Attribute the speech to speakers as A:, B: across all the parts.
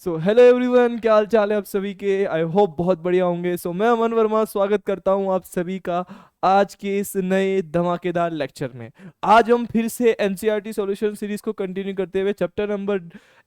A: So hello everyone, क्या हाल चाल है आप सभी के। आई होप बहुत बढ़िया होंगे। मैं अमन वर्मा स्वागत करता हूं आप सभी का आज के इस नए धमाकेदार लेक्चर में। आज हम फिर से एनसीईआरटी सॉल्यूशन सीरीज को कंटिन्यू करते हुए chapter number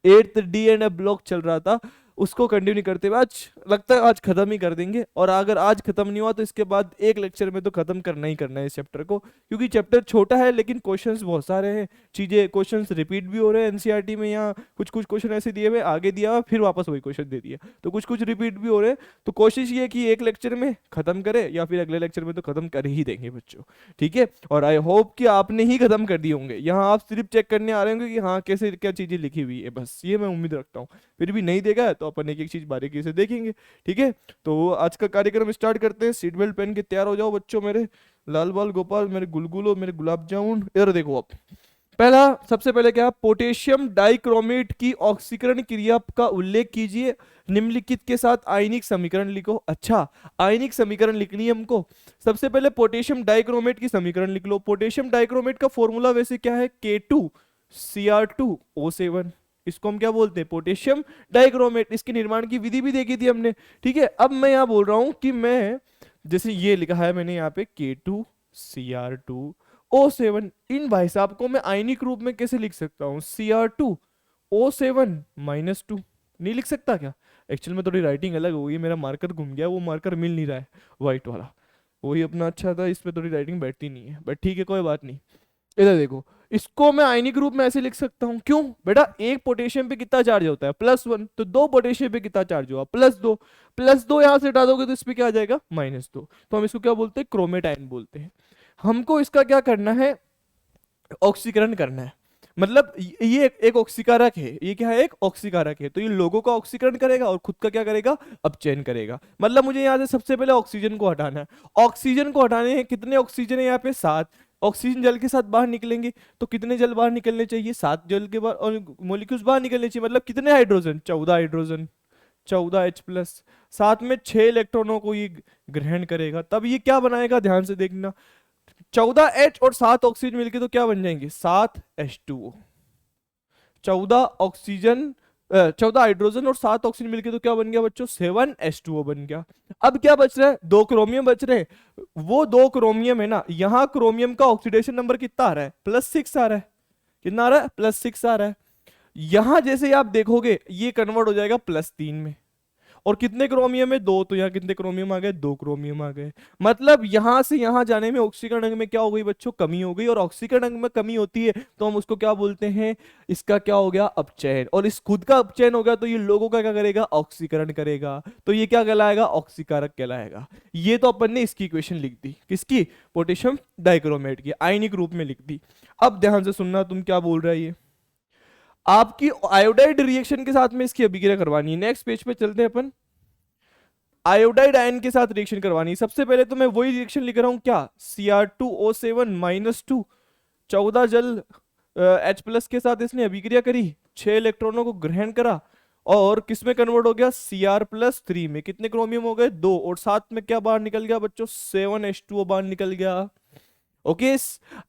A: 8 D and A block चल रहा था, उसको कंटिन्यू करते हुए आज लगता है आज खत्म ही कर देंगे। और अगर आज खत्म नहीं हुआ तो इसके बाद एक लेक्चर में तो खत्म करना ही करना है इस चैप्टर को, क्योंकि चैप्टर छोटा है लेकिन क्वेश्चंस बहुत सारे हैं। चीजें क्वेश्चंस रिपीट भी हो रहे हैं एनसीईआरटी में, यहाँ कुछ कुछ क्वेश्चन ऐसे दिए हुए आगे दिया हुआ फिर वापस वही क्वेश्चन दे दिया, तो कुछ कुछ रिपीट भी हो रहे हैं। तो कोशिश ये कि एक लेक्चर में खत्म करे या फिर अगले लेक्चर में तो खत्म कर ही देंगे बच्चों, ठीक है। और आई होप कि आपने ही खत्म कर दिए होंगे, यहाँ आप सिर्फ चेक करने आ रहे होंगे कि हाँ कैसे क्या चीजें लिखी हुई है, बस ये मैं उम्मीद रखता हूँ। फिर भी नहीं देगा तो अपन एक एक चीज बारीकी से देखेंगे, ठीक है। तो आज का कार्यक्रम स्टार्ट करते हैं। सीट बेल्ट पहन के तैयार हो जाओ बच्चों मेरे, लाल बाल गोपाल, मेरे गुलगुलो, मेरे गुलाब जामुन। इधर देखो आप, पहला सबसे पहले क्या, पोटेशियम डाइक्रोमेट की ऑक्सीकरण क्रिया का उल्लेख कीजिए, निम्नलिखित के साथ आयनिक समीकरण लिखो। अच्छा, आयनिक समीकरण लिखनी है हमको। सबसे पहले पोटेशियम डाइक्रोमेट की समीकरण लिख लो। पोटेशियम डाइक्रोमेट का फॉर्मूला वैसे क्या है, K2Cr2O7। इसको हम क्या बोलते हैं, पोटेशियम डाइक्रोमेट। इसके निर्माण की विधि भी देखी थी हमने, ठीक है। अब मैं यहाँ बोल रहा हूँ कि मैं जैसे ये लिखा है मैंने यहाँ पे K2Cr2O7, इन भाई साहब को मैं आयनिक रूप में कैसे लिख सकता हूँ, Cr2O7-2। नहीं लिख सकता क्या? एक्चुअल में थोड़ी राइटिंग अलग हो गई, मेरा मार्कर घूम गया, वो मार्कर मिल नहीं रहा है व्हाइट वाला, वही अपना अच्छा था, इस पे थोड़ी राइटिंग बैठती नहीं है, बट ठीक है कोई बात नहीं। इधर देखो, इसको मैं आयनिक रूप में ऐसे लिख सकता हूं। क्यों बेटा, एक पोटेशियम पे कितना चार्ज होता है, +1, तो दो पोटेशियम पे कितना चार्ज हुआ, +2। +2 यहां से हटा दोगे तो इस पे क्या आ जाएगा, -2। तो हम इसको क्या बोलते हैं, क्रोमेट आयन बोलते हैं। हमको इसका क्या करना है, ऑक्सीकरण करना है। मतलब ये एक ऑक्सीकारक है, ये क्या है, एक ऑक्सीकारक है, तो ये लोगों का ऑक्सीकरण करेगा और खुद का क्या करेगा, अपचयन करेगा। मतलब मुझे यहाँ से सबसे पहले ऑक्सीजन को हटाना है। ऑक्सीजन को हटाने हैं, कितने ऑक्सीजन है यहाँ पे, 7। ऑक्सीजन जल के साथ बाहर निकलेंगे तो कितने जल बाहर निकलने चाहिए, 7 जल के बाहर और मोलिक्यूल्स बाहर निकलने चाहिए। मतलब कितने हाइड्रोजन, 14 हाइड्रोजन, 14H+। साथ में 6 इलेक्ट्रॉनों को ये ग्रहण करेगा, तब ये क्या बनाएगा, ध्यान से देखना। 14H और 7 ऑक्सीजन मिलके तो क्या बन जाएंगे, 7H2O। 14 ऑक्सीजन 14 हाइड्रोजन और 7 ऑक्सीजन मिलके तो क्या बन गया बच्चों, 7H2O बन गया। अब क्या बच रहा है, 2 क्रोमियम बच रहे हैं। वो 2 क्रोमियम है ना, यहाँ क्रोमियम का ऑक्सीडेशन नंबर कितना आ रहा है, +6 आ रहा है। कितना आ रहा है, +6 आ रहा है। यहां जैसे ही आप देखोगे ये कन्वर्ट हो जाएगा +3 में। और कितने क्रोमियम है, 2, तो यहाँ कितने क्रोमियम आ गए, 2 क्रोमियम आ गए। मतलब यहां से यहां जाने में ऑक्सीकरण अंग में क्या हो गई बच्चों, कमी हो गई। और ऑक्सीकरण अंग में कमी होती है तो हम उसको क्या बोलते हैं, इसका क्या हो गया, अपचयन। और इस खुद का अपचयन हो गया तो ये लोगों का क्या करेगा, ऑक्सीकरण करेगा, तो ये क्या कहलाएगा, ऑक्सीकारक कहलाएगा। ये तो अपन ने इसकी इक्वेशन लिख दी, किसकी, पोटेशियम डाइक्रोमेट की, आयनिक रूप में लिख दी। अब ध्यान से सुनना, तुम क्या बोल रहा है ये, आपकी आयोडाइड रिएक्शन के साथ में इसकी अभिक्रिया करवानी है। नेक्स्ट पेज पे चलते हैं अपन, आयोडाइड आयन के साथ रिएक्शन करवानी है। सबसे पहले तो मैं वही रिएक्शन लिख रहा हूं, क्या, Cr2O7-2। 14 जल H+ के साथ इसने अभिक्रिया करी, 6 इलेक्ट्रॉनों को ग्रहण करा और किस में कन्वर्ट हो गया, Cr+3 में। कितने क्रोमियम हो गए, 2, और साथ में क्या बाहर निकल गया बच्चों, 7H2O बाहर निकल गया। ओके,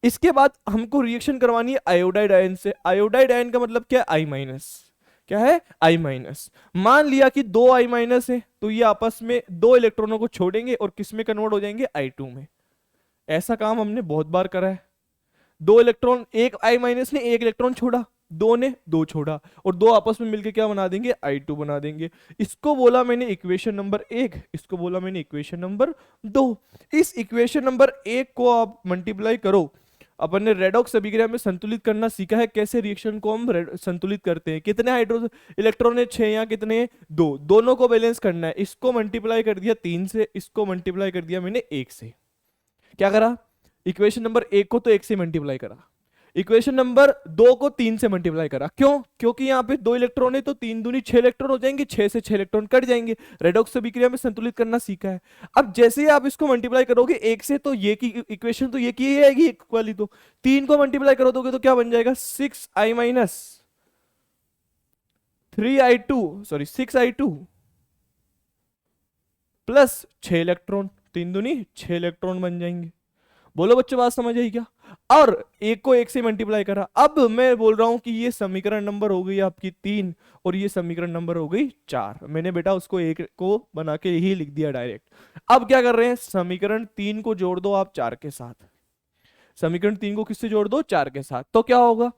A: इसके बाद हमको रिएक्शन करवानी है आयोडाइड आयन से। आयोडाइड आयन का मतलब क्या है, I-। क्या है, I-। मान लिया कि 2 I- है तो ये आपस में 2 इलेक्ट्रॉनों को छोड़ेंगे और किस में कन्वर्ट हो जाएंगे, I2 में। ऐसा काम हमने बहुत बार करा है। 2 इलेक्ट्रॉन, एक I- ने 1 इलेक्ट्रॉन छोड़ा, 2 ने 2 छोड़ा, और 2 आपस में मिलकर क्या बना देंगे, I2 बना देंगे। इसको बोला मैंने इक्वेशन नंबर 1, इसको बोला मैंने इक्वेशन नंबर 2। इस इक्वेशन नंबर 1 को आप मल्टीप्लाई करो। अपन ने रेडॉक्स अभिक्रिया में संतुलित करना सीखा है, कैसे रिएक्शन को हम संतुलित करते हैं। कितने हाइड्रोजन इलेक्ट्रॉन है, 6, या कितने, 2, दोनों को बैलेंस करना है। इसको मल्टीप्लाई कर दिया 3 से, इसको मल्टीप्लाई कर दिया मैंने 1 से। क्या करा, इक्वेशन नंबर 1 को तो 1 से मल्टीप्लाई करा, इक्वेशन नंबर 2 को 3 से मल्टीप्लाई करा। क्यों, क्योंकि यहाँ पे 2 इलेक्ट्रॉन है तो 3 दूनी 6 इलेक्ट्रॉन हो जाएंगे, 6 से 6 इलेक्ट्रॉन कट जाएंगे। रेडॉक्स अभिक्रिया में संतुलित करना सीखा है। अब जैसे ही आप इसको मल्टीप्लाई करोगे 1 से, तो ये की इक्वेशन तो ये की ही आएगी एक वाली, तो 3 को मल्टीप्लाई करो दोगे तो क्या बन जाएगा, 6 प्लस 6 इलेक्ट्रॉन, 3 दूनी 6 इलेक्ट्रॉन बन जाएंगे। बोलो बच्चों, बात समझ आई क्या? और एक को एक से मल्टीप्लाई करा। अब मैं बोल रहा हूं कि ये समीकरण नंबर हो गई आपकी 3 और ये समीकरण नंबर हो गई 4। मैंने बेटा उसको एक को बना के ही लिख दिया डायरेक्ट। अब क्या कर रहे हैं, समीकरण 3 को जोड़ दो आप 4 के साथ। समीकरण 3 को किससे जोड़ दो, 4 के साथ। तो क्या होगा,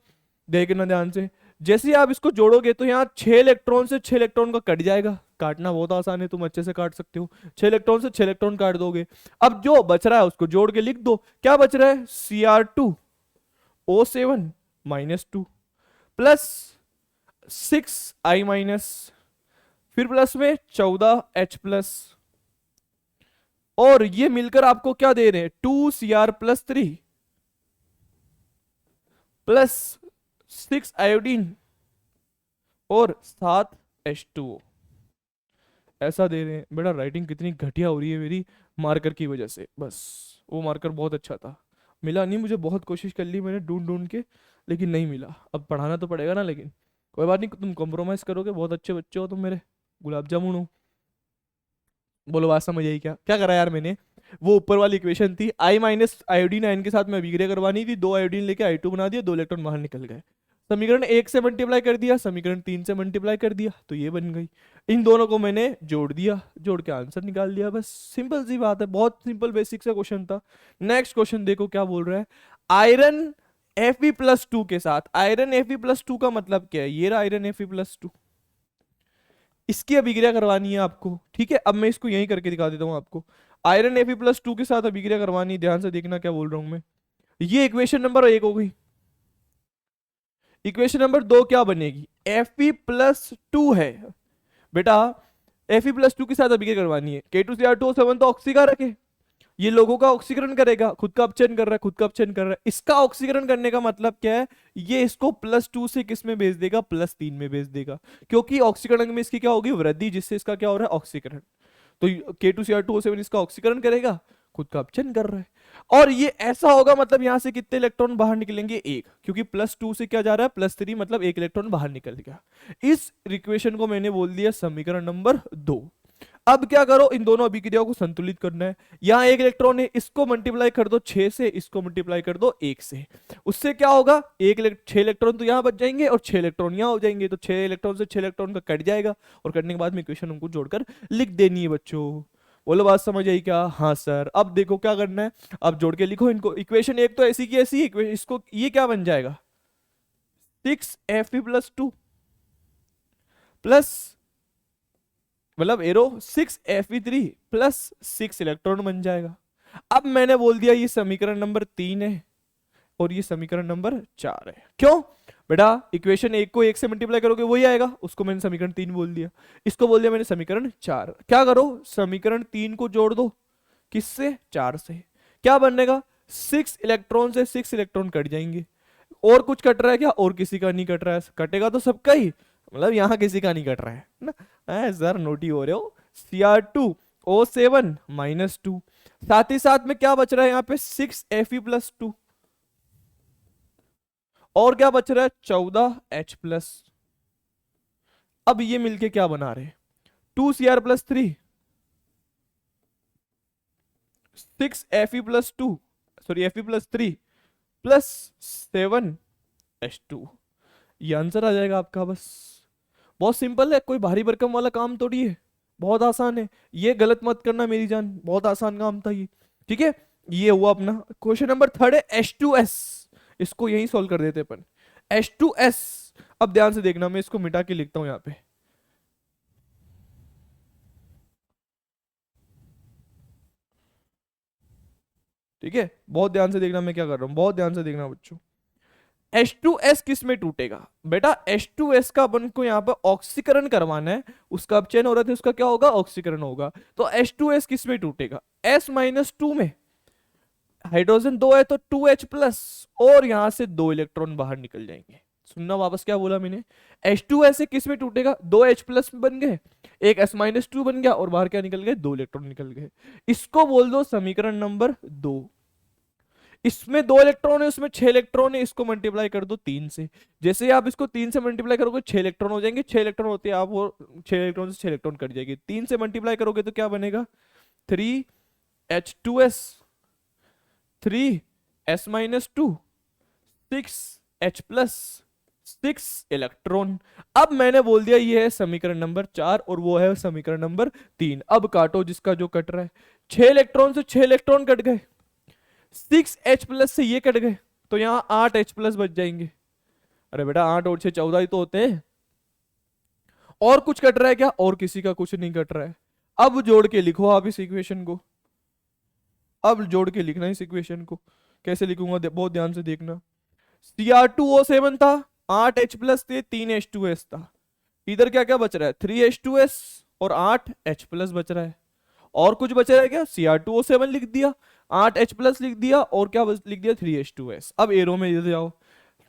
A: देखना ध्यान से। जैसे ही आप इसको जोड़ोगे तो यहाँ 6 इलेक्ट्रॉन से 6 इलेक्ट्रॉन का कट जाएगा। काटना बहुत आसान है, तुम अच्छे से काट सकते हो। 6 इलेक्ट्रॉन से 6 इलेक्ट्रॉन काट दोगे। अब जो बच रहा है उसको जोड़ के लिख दो। क्या बच रहा है, Cr2O7 -2 प्लस 6I माइनस, फिर प्लस में 14H प्लस, और ये मिलकर आपको क्या दे रहे हैं, 2Cr+3 प्लस 6 आयोडीन और 7H2O, ऐसा दे रहे हैं। बेटा राइटिंग कितनी घटिया हो रही है मेरी मार्कर की वजह से। बस वो मार्कर बहुत अच्छा था, मिला नहीं मुझे। बहुत कोशिश कर ली मैंने ढूंढ ढूंढ के, लेकिन नहीं मिला। अब पढ़ाना तो पड़ेगा ना, लेकिन कोई बात नहीं, तुम कॉम्प्रोमाइज करोगे। बहुत अच्छे बच्चे हो तुम मेरे, गुलाब जामुन हो। बोलो बात समझ आई क्या, क्या करा यार मैंने। वो ऊपर वाली इक्वेशन थी, आई माइनस आयोडीन आयन के साथ में अभिक्रिया करवानी थी, 2 आयोडीन लेके I2 बना दिया, 2 इलेक्ट्रॉन बाहर निकल गए। समीकरण 1 से मल्टीप्लाई कर दिया, समीकरण 3 से मल्टीप्लाई कर दिया, तो ये बन गई। इन दोनों को मैंने जोड़ दिया, जोड़ के आंसर निकाल दिया। बस सिंपल सी बात है, बहुत सिंपल बेसिक सा क्वेश्चन था। नेक्स्ट क्वेश्चन देखो क्या बोल रहा है। आयरन Fe+2 के साथ, आयरन Fe+2 का मतलब क्या है, ये रहा आयरन Fe+2, इसकी अभिक्रिया करवानी है आपको। ठीक है, अब मैं इसको यहीं करके दिखा देता हूं आपको। आयरन Fe+2 के साथ अभिक्रिया करवानी है, ध्यान से देखना क्या बोल रहा हूं मैं। ये इक्वेशन नंबर 1 हो गई। इक्वेशन नंबर 2 क्या बनेगी, Fe+2 है बेटा, Fe+2 के साथ अभिक्रिया करवानी है। K2Cr2O7 तो ऑक्सीकारक है, ये लोगों का ऑक्सीकरण करेगा, खुद का अपचयन कर रहा है, खुद का अपचयन कर रहा है। इसका ऑक्सीकरण करने का मतलब क्या है, ये इसको +2 से किस में भेज देगा, +3 में भेज देगा, क्योंकि ऑक्सीकरण में इसकी क्या होगी, वृद्धि, जिससे इसका क्या हो रहा है, ऑक्सीकरण। तो K2Cr2O7 इसका ऑक्सीकरण करेगा, खुद का अपचयन कर रहा है। और ये ऐसा होगा, मतलब यहां से कितने इलेक्ट्रॉन बाहर निकलेंगे, एक, क्योंकि +2 से क्या जा रहा है, +3, मतलब एक इलेक्ट्रॉन बाहर निकल गया। इस इक्वेशन को मैंने बोल दिया समीकरण नंबर 2। अब क्या करो, इन दोनों अभिक्रियाओं को संतुलित करना है। यहां एक इलेक्ट्रॉन है, इसको मल्टीप्लाई कर दो 6 से, इसको मल्टीप्लाई कर दो 1 से। उससे क्या होगा, 6 इलेक्ट्रॉन तो यहां बच जाएंगे और 6 इलेक्ट्रॉन यहां हो जाएंगे। तो 6 इलेक्ट्रॉन से 6 इलेक्ट्रॉन का कट जाएगा, और कटने के बाद में इक्वेशन हमको जोड़कर लिख देनी है बच्चों। बोलो बात समझ आई क्या, हाँ सर। अब देखो क्या करना है, अब जोड़ के लिखो इनको। इक्वेशन 1 तो ऐसी की ऐसी, इसको ये क्या बन जाएगा, 6Fe+2 प्लस, मतलब एरो 6Fe3 प्लस 6 इलेक्ट्रॉन बन जाएगा। अब मैंने बोल दिया ये समीकरण नंबर 3 है और ये समीकरण नंबर 4 है। क्यों बेटा, इक्वेशन 1 को 1 से मल्टीप्लाई करोगे वही आएगा, उसको मैंने समीकरण 3 बोल दिया, इसको बोल दिया मैंने समीकरण 4। क्या करो, समीकरण 3 को जोड़ दो, किससे, 4 से। क्या बनेगा, 6 इलेक्ट्रॉन से 6 इलेक्ट्रॉन कट जाएंगे। और कुछ कट रहा है क्या, और किसी का नहीं कट रहा है, कटेगा तो सबका ही, मतलब यहां किसी का नहीं कट रहा है ना, सर नोटी हो रहे हो। Cr2O7 -2, साथ ही साथ में क्या बच रहा है यहाँ पे, 6Fe+2, और क्या बच रहा है, 14H+। अब ये मिलके क्या बना रहे, 2Cr+3 6Fe+2, sorry Fe+3 plus 7H2। ये आंसर आ जाएगा आपका। बस बहुत सिंपल है, कोई भारी भरकम वाला काम थोड़ी है, बहुत आसान है। ये गलत मत करना मेरी जान, बहुत आसान काम था ये। ठीक है, ये हुआ अपना क्वेश्चन नंबर 3 है, H2S। इसको यही सॉल्व कर देते अपन, H2S। अब ध्यान से देखना, मैं इसको मिटा के लिखता हूं यहाँ पे। ठीक है, बहुत ध्यान से देखना मैं क्या कर रहा हूं, बहुत ध्यान से देखना बच्चों। H2S किस में टूटेगा बेटा, H2S का अपन को यहाँ पर ऑक्सीकरण करवाना है, उसका अपचयन हो रहा था, उसका क्या होगा, ऑक्सीकरण होगा। तो H2S किस में टूटेगा, S-2 में। हाइड्रोजन 2 है तो 2H+, और यहां से 2 इलेक्ट्रॉन बाहर निकल जाएंगे। सुनना वापस क्या बोला मैंने, H2S किस में टूटेगा, 2H+ बन गए, एक S-2 बन गया, और बाहर क्या निकल गए, 2 इलेक्ट्रॉन निकल गए। इसको बोल दो समीकरण नंबर 2। इसमें 2 इलेक्ट्रॉन है, उसमें 6 इलेक्ट्रॉन है, इसको मल्टीप्लाई कर दो 3 से। जैसे ही आप इसको 3 से मल्टीप्लाई करोगे 6 इलेक्ट्रॉन हो जाएंगे, 6 इलेक्ट्रॉन होते हैं आप, वो 6 इलेक्ट्रॉन से 6 इलेक्ट्रॉन कट जाएगी। 3 से मल्टीप्लाई करोगे तो क्या बनेगा, 3H2S, 3 S-2 6H+6 इलेक्ट्रॉन। अब मैंने बोल दिया ये है समीकरण नंबर 4 और वो है समीकरण नंबर 3। अब काटो जिसका जो कट रहा है। 6 इलेक्ट्रॉन से 6 इलेक्ट्रॉन कट गए, 6H+ से ये कट गए, तो यहाँ 8H+ बच जाएंगे। अरे बेटा 8 और 6 14 ही तो होते हैं। और कुछ कट रहा है क्या? और किसी का कुछ नहीं कट रहा है। अब जोड़ के लिखो आप इस इक्वेशन को, अब जोड़ के लिखना इस इक्वेशन को। कैसे लिखूंगा बहुत ध्यान से देखना। Cr2O7 था, 8H+ थे, 3H2S था। इधर क्या क्या बच रहा है? 3H2S और 8H+ बच रहा है। और कुछ बच रहा है क्या? Cr2O7 लिख दिया, 8H+ लिख दिया और क्या लिख दिया? 3H2S। अब एरो में इधर जाओ,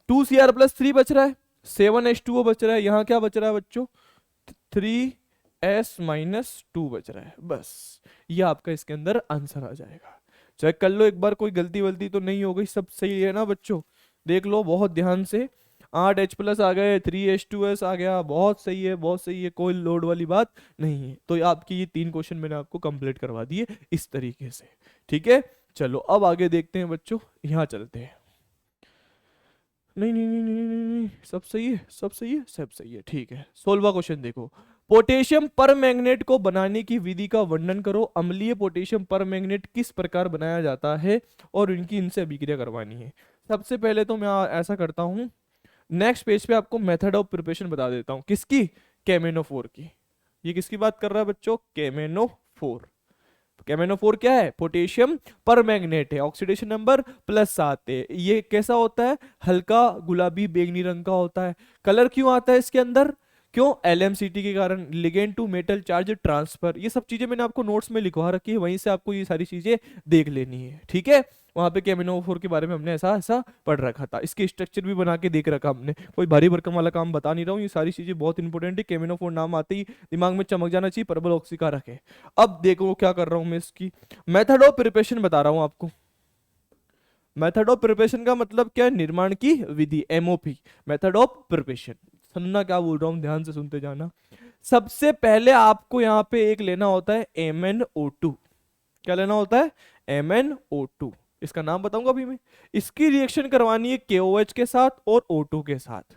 A: 2Cr+3 बच रहा है, 7H2O बच रहा है। यहाँ क्या बच रहा है बच्चों? 3S-2 बच रहा है। बस ये आपका इसके अंदर आंसर आ जाएगा। चेक कर लो एक बार, कोई गलती वलती तो नहीं हो गई, सब सही है ना बच्चों? देख लो बहुत ध्यान से। 8H+ आ गए, 3H2S आ गया, बहुत सही है, बहुत सही है, कोई लोड वाली बात नहीं है। तो आपकी ये 3 क्वेश्चन मैंने आपको कंप्लीट करवा दिए इस तरीके से। ठीक है, चलो अब आगे देखते हैं बच्चों, यहाँ चलते हैं। नहीं नहीं नहीं नहीं नहीं नहीं, सब सही है, सब सही है, सब सही है। ठीक है, 16वां क्वेश्चन देखो। पोटेशियम परमैंगनेट को बनाने की विधि का वर्णन करो। अम्लीय पोटेशियम परमैंगनेट किस प्रकार बनाया जाता है और इनकी इनसे अभिक्रिया करवानी है। सबसे पहले तो मैं ऐसा करता हूँ, नेक्स्ट पेज पे आपको मेथड ऑफ प्रिपरेशन बता देता हूँ। किसकी? केमेनोफोर की। ये किसकी बात कर रहा है बच्चों? केमेनोफोर। केमेनोफोर क्या है? पोटेशियम परमैंगनेट है, ऑक्सीडेशन नंबर +7 है। ये कैसा होता है? हल्का गुलाबी बैंगनी रंग का होता है। कलर क्यों आता है इसके अंदर? क्यों? LMCT के कारण, ligand to metal charge transfer. ये सब चीजें मैंने आपको नोट्स में लिखवा रखी है, वहीं से आपको ये सारी चीजें देख लेनी है। ठीक है, वहां पे केमेनोफोर के बारे में हमने ऐसा ऐसा पढ़ रखा था, इसके स्ट्रक्चर भी बना के देख रखा हमने। कोई भारी भरकम वाला काम बता नहीं रहा हूँ, ये सारी चीजें बहुत इंपॉर्टेंट है। केमेनोफोर नाम आते ही दिमाग में चमक जाना चाहिए, प्रबल ऑक्सीकारक है। अब देखो क्या कर रहा हूं मैं, इसकी मेथड ऑफ प्रिपरेशन बता रहा हूं आपको। मेथड ऑफ प्रिपरेशन का मतलब क्या है? निर्माण की विधि, MOP, मेथड ऑफ प्रिपरेशन। सुनना क्या बोल रहा हूं, ध्यान से सुनते जाना। सबसे पहले आपको यहां पे एक लेना होता है MnO2। क्या लेना होता है? MnO2। इसका नाम बताऊंगा अभी मैं। इसकी रिएक्शन करवानी है KOH के साथ और O2 के साथ।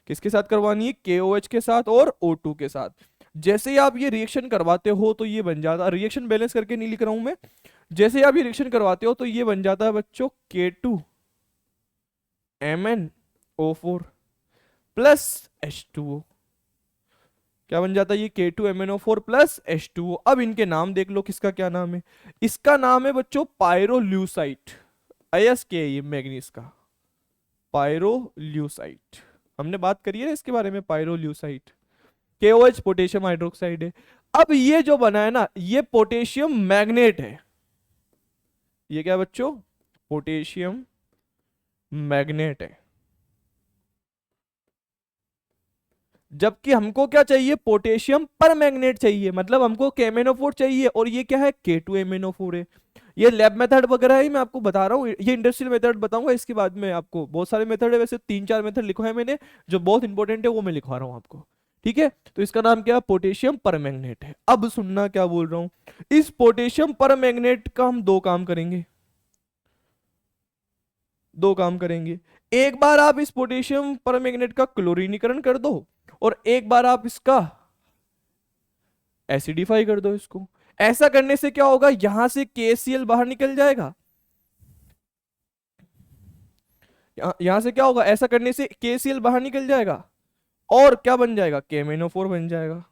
A: किसके साथ करवानी है? KOH के साथ और O2 के साथ। जैसे ही आप ये रिएक्शन करवाते हो तो ये बन जाता, रिएक्शन बैलेंस करके नहीं लिख रहा हूं मैं, जैसे ही आप ये रिएक्शन करवाते हो तो ये बन जाता है बच्चों K2MnO4 प्लस H2O। क्या बन जाता है ये? K2MnO4 plus H2O। अब इनके नाम देख लो, किसका क्या नाम है? इसका नाम है बच्चों पायरोल्यूसाइट। अयस्क है ये मैग्नीज का, पायरोल्यूसाइट। हमने बात करी है इसके बारे में, पायरोल्यूसाइट। KOH पोटेशियम हाइड्रोक्साइड है। अब ये जो बना है ना, ये पोटेशियम मैग्नेट है। ये क्या बच्चों? पोटेशियम मैग्नेट है। जबकि हमको क्या चाहिए? पोटेशियम परमैंगनेट चाहिए, मतलब हमको KMnO4 चाहिए, और ये क्या है? K2MnO4 है। ये लैब मेथड वगैरह ही मैं आपको बता रहा हूँ, ये इंडस्ट्रियल मेथड बताऊंगा इसके बाद में आपको। बहुत सारे मेथड है, वैसे 3-4 मेथड लिखा है मैंने, जो बहुत इंपॉर्टेंट है वो मैं लिखवा रहा हूँ आपको। ठीक है, तो इसका नाम क्या है? पोटेशियम परमैंगनेट है। अब सुनना क्या बोल रहा हूँ, इस पोटेशियम परमैंगनेट का हम 2 काम करेंगे, 2 काम करेंगे। एक बार आप इस पोटेशियम परमैंगनेट का क्लोरीनीकरण कर दो, और एक बार आप इसका एसिडिफाई कर दो इसको। ऐसा करने से क्या होगा? यहां से KCl बाहर निकल जाएगा। यहां से क्या होगा? ऐसा करने से KCl बाहर निकल जाएगा, और क्या बन जाएगा? KMnO4 बन जाएगा,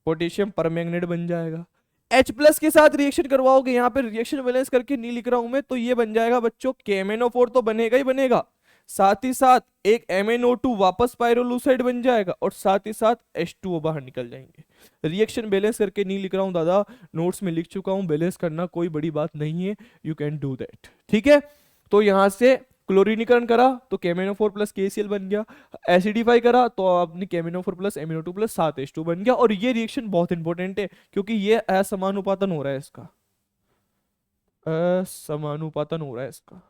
A: पोटेशियम परमैंगनेट बन जाएगा। H+ के साथ रिएक्शन करवाओगे, यहां पे रिएक्शन बैलेंस करके नहीं लिख रहा हूं मैं, तो ये बन जाएगा बच्चों KMnO4 तो बनेगा ही बनेगा, साथ ही साथ एक MnO2 वापस पायरोलूसाइड बन जाएगा, और साथ ही साथ H2O बाहर निकल जाएंगे। रिएक्शन बैलेंस करके नहीं लिख रहा हूं दादा, नोट्स में लिख चुका हूं। बैलेंस करना कोई बड़ी बात नहीं है, यू कैन डू दैट। ठीक है, तो यहां से क्लोरीनीकरण करा तो KMnO4 प्लस KCl बन गया, एसिडिफाई करा तो आपने KMnO4 plus MnO2 plus 7H2 बन गया। और ये रिएक्शन बहुत इंपॉर्टेंट है, क्योंकि ये असमानुपातन हो रहा है इसका, असमानुपातन हो रहा है इसका।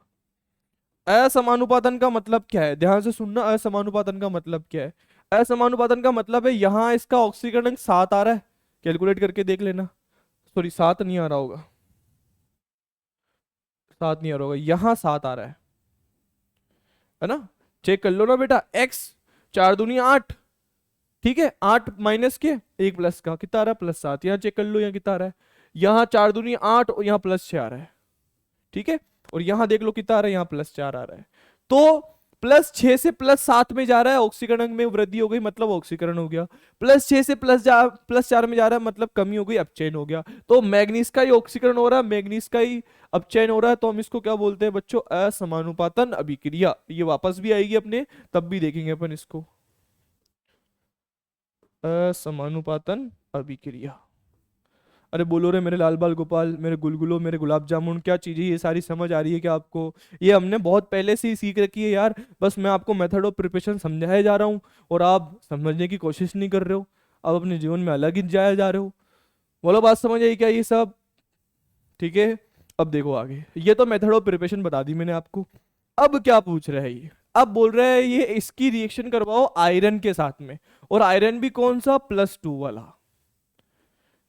A: असमानुपातन का मतलब क्या है? ध्यान से सुनना, असमानुपातन का मतलब क्या है? असमानुपातन का मतलब है यहां इसका ऑक्सीकरण 7 आ रहा है, कैलकुलेट करके देख लेना। सॉरी 7 नहीं आ रहा होगा, 7 नहीं आ रहा होगा, यहाँ 7 आ रहा है ना? चेक कर लो ना बेटा, x 4 दूनी 8, ठीक है, 8 माइनस के 1 प्लस का कितना आ रहा है, +7। यहाँ चेक कर लो यहाँ कितना आ रहा है, यहाँ 4 दूनी 8 और यहाँ +6 आ रहा है, ठीक है। और यहाँ देख लो कितना आ रहा है, यहाँ +4 आ रहा है। तो +6 से +7 में जा रहा है, ऑक्सीकरण में वृद्धि हो गई, मतलब ऑक्सीकरण हो गया। +6 से +4 में जा रहा है, मतलब कमी हो गई, अपचयन हो गया। तो मैग्नीज का ही ऑक्सीकरण हो रहा है, मैग्नीज का ही अपचयन हो रहा है, तो हम इसको क्या बोलते हैं बच्चों, असमानुपातन अभिक्रिया। ये वापस भी आएगी अपने, तब भी देखेंगे अपन इसको, असमानुपातन अभिक्रिया। अरे बोलो रे मेरे लाल बाल गोपाल, मेरे गुलगुलो, मेरे गुलाब जामुन, क्या चीजें ये सारी समझ आ रही है क्या आपको? ये हमने बहुत पहले से ही सीख रखी है यार, बस मैं आपको मेथड ऑफ प्रिपरेशन समझाया जा रहा हूँ और आप समझने की कोशिश नहीं कर रहे हो, आप अपने जीवन में अलग ही जाया जा रहे हो। बोलो बात समझ आई क्या ये सब? ठीक है, अब देखो आगे, ये तो मेथड ऑफ प्रिपरेशन बता दी मैंने आपको। अब क्या पूछ रहे हैं ये, अब बोल रहे हैं ये इसकी रिएक्शन करवाओ आयरन के साथ में, और आयरन भी कौन सा, +2 वाला।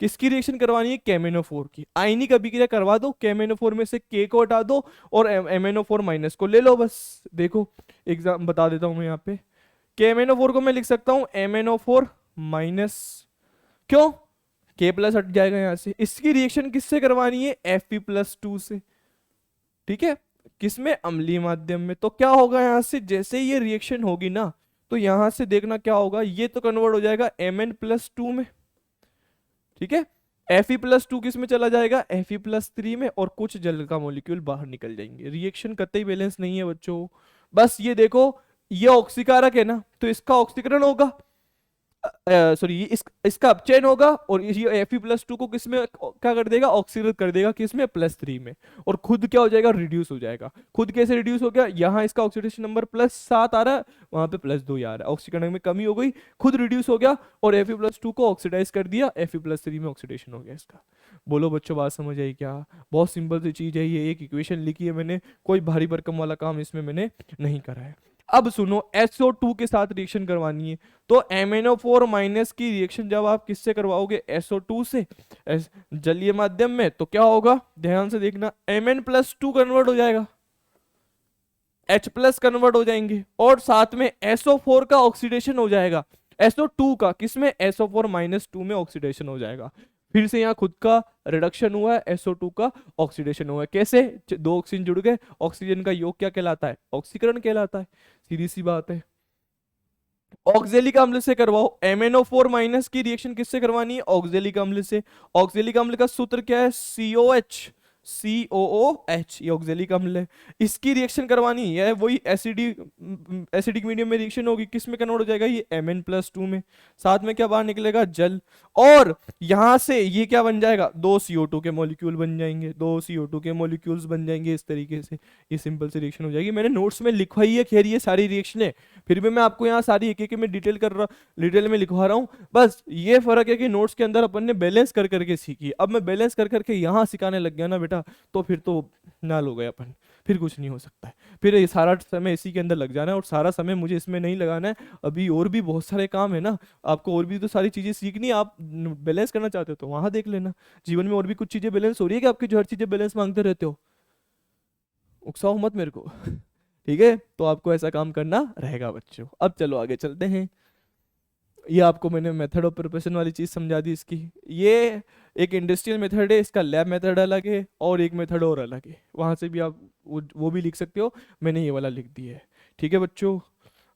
A: किसकी रिएक्शन करवानी है, KMnO4 की। आयनिक अभिक्रिया करवा दो, KMnO4 में से K को हटा दो और MnO4 माइनस को ले लो, बस। देखो एग्जाम बता देता हूं मैं यहाँ पे, KMnO4 को मैं लिख सकता हूं MnO4 माइनस, क्यों, K प्लस हट जाएगा यहाँ से। इसकी रिएक्शन किससे करवानी है, Fe+2 से, ठीक है, किसमें, अम्लीय माध्यम में। तो क्या होगा यहाँ से, जैसे ये रिएक्शन होगी ना, तो यहां से देखना क्या होगा, ये तो कन्वर्ट हो जाएगा Mn+2 में, ठीक है। Fe+2 किस में चला जाएगा, Fe+3 में, और कुछ जल का मॉलिक्यूल बाहर निकल जाएंगे। रिएक्शन कतई बैलेंस नहीं है बच्चों, बस ये देखो, ये ऑक्सीकारक है ना, तो इसका ऑक्सीकरण होगा, सॉरी इसका अपचयन होगा, और ये Fe+2 को किसमें क्या कर देगा, ऑक्सीकृत कर देगा, किसमें, +3 में। और खुद क्या हो जाएगा, रिड्यूस हो जाएगा। खुद कैसे रिड्यूस हो गया, यहाँ इसका ऑक्सीडेशन नंबर +7 आ रहा है, वहां पे +2 आ रहा है, ऑक्सीकरण में कमी हो गई, खुद रिड्यूस हो गया, और Fe+2 को ऑक्सीडाइज कर दिया, Fe+3 में ऑक्सीडेशन हो गया इसका। बोलो बच्चों बात समझ आई क्या? बहुत सिंपल सी चीज है ये, एक इक्वेशन लिखी है मैंने, कोई भारी भरकम वाला काम इसमें मैंने नहीं करा है। अब सुनो, SO2 के साथ रिएक्शन करवानी है, तो MnO4 माइनस की रिएक्शन जब आप किससे करवाओगे, SO2 से, जलीय माध्यम में, तो क्या होगा, ध्यान से देखना, Mn+2 कन्वर्ट हो जाएगा, H+ कन्वर्ट हो जाएंगे, और साथ में SO4 का ऑक्सीडेशन हो जाएगा, SO2 का किसमें, SO4-2 में ऑक्सीडेशन हो जाएगा। फिर से यहाँ खुद का रिडक्शन हुआ है, SO2 का ऑक्सीडेशन हुआ है। कैसे, दो ऑक्सीजन जुड़ गए, ऑक्सीजन का योग क्या कहलाता है, ऑक्सीकरण कहलाता है, सीधी सी बात है। ऑक्जेलिक अम्ल से करवाओ, MnO4 माइनस की रिएक्शन किससे करवानी है, ऑक्जेलिक अम्ल से। ऑक्जेलिक अम्ल का सूत्र क्या है, COH, COOH, ये ऑक्जेलिक अम्ल है। इसकी रिएक्शन करवानी है, वही एसिडिक मीडियम में रिएक्शन होगी, किस में कन्वर्ट हो जाएगा, ये Mn+2 में। साथ में क्या बाहर निकलेगा, जल, और यहां से ये क्या बन जाएगा, 2 CO2 के मॉलिक्यूल बन जाएंगे, 2 CO2 के मॉलिक्यूल्स बन जाएंगे इस तरीके से। ये सिंपल सी रिएक्शन हो जाएगी, मैंने नोट्स में लिखवाई है, खैर ये सारी रिएक्शनें, फिर भी मैं आपको यहाँ सारी एक एक में डिटेल में लिखवा रहा हूँ। बस ये फर्क है कि नोट्स के अंदर अपन ने बैलेंस कर करके सीखी, अब मैं बैलेंस कर करके यहाँ सिखाने लग गया ना बेटा, तो फिर तो नाल हो गए अपन, फिर कुछ नहीं हो सकता है। फिर ये सारा समय इसी के अंदर लग जाना है, और सारा समय मुझे इसमें नहीं लगाना है, अभी और भी बहुत सारे काम है ना, आपको और भी तो सारी चीजें सीखनी है। आप बैलेंस करना चाहते हो तो वहां देख लेना, जीवन में और भी कुछ चीजें बैलेंस हो रही है कि आपकी जो हर चीजें बैलेंस मांगते रहते हो, उकसाओ मत मेरे को। ठीक है, तो आपको ऐसा काम करना रहेगा बच्चों। अब चलो आगे चलते हैं, ये आपको मैंने मेथड ऑफ प्रिपरेशन वाली चीज समझा दी इसकी। ये एक इंडस्ट्रियल मेथड है, इसका लैब मेथड अलग है, और एक मेथड और अलग है, वहां से भी आप वो भी लिख सकते हो, मैंने ये वाला लिख दिया है। ठीक है बच्चों,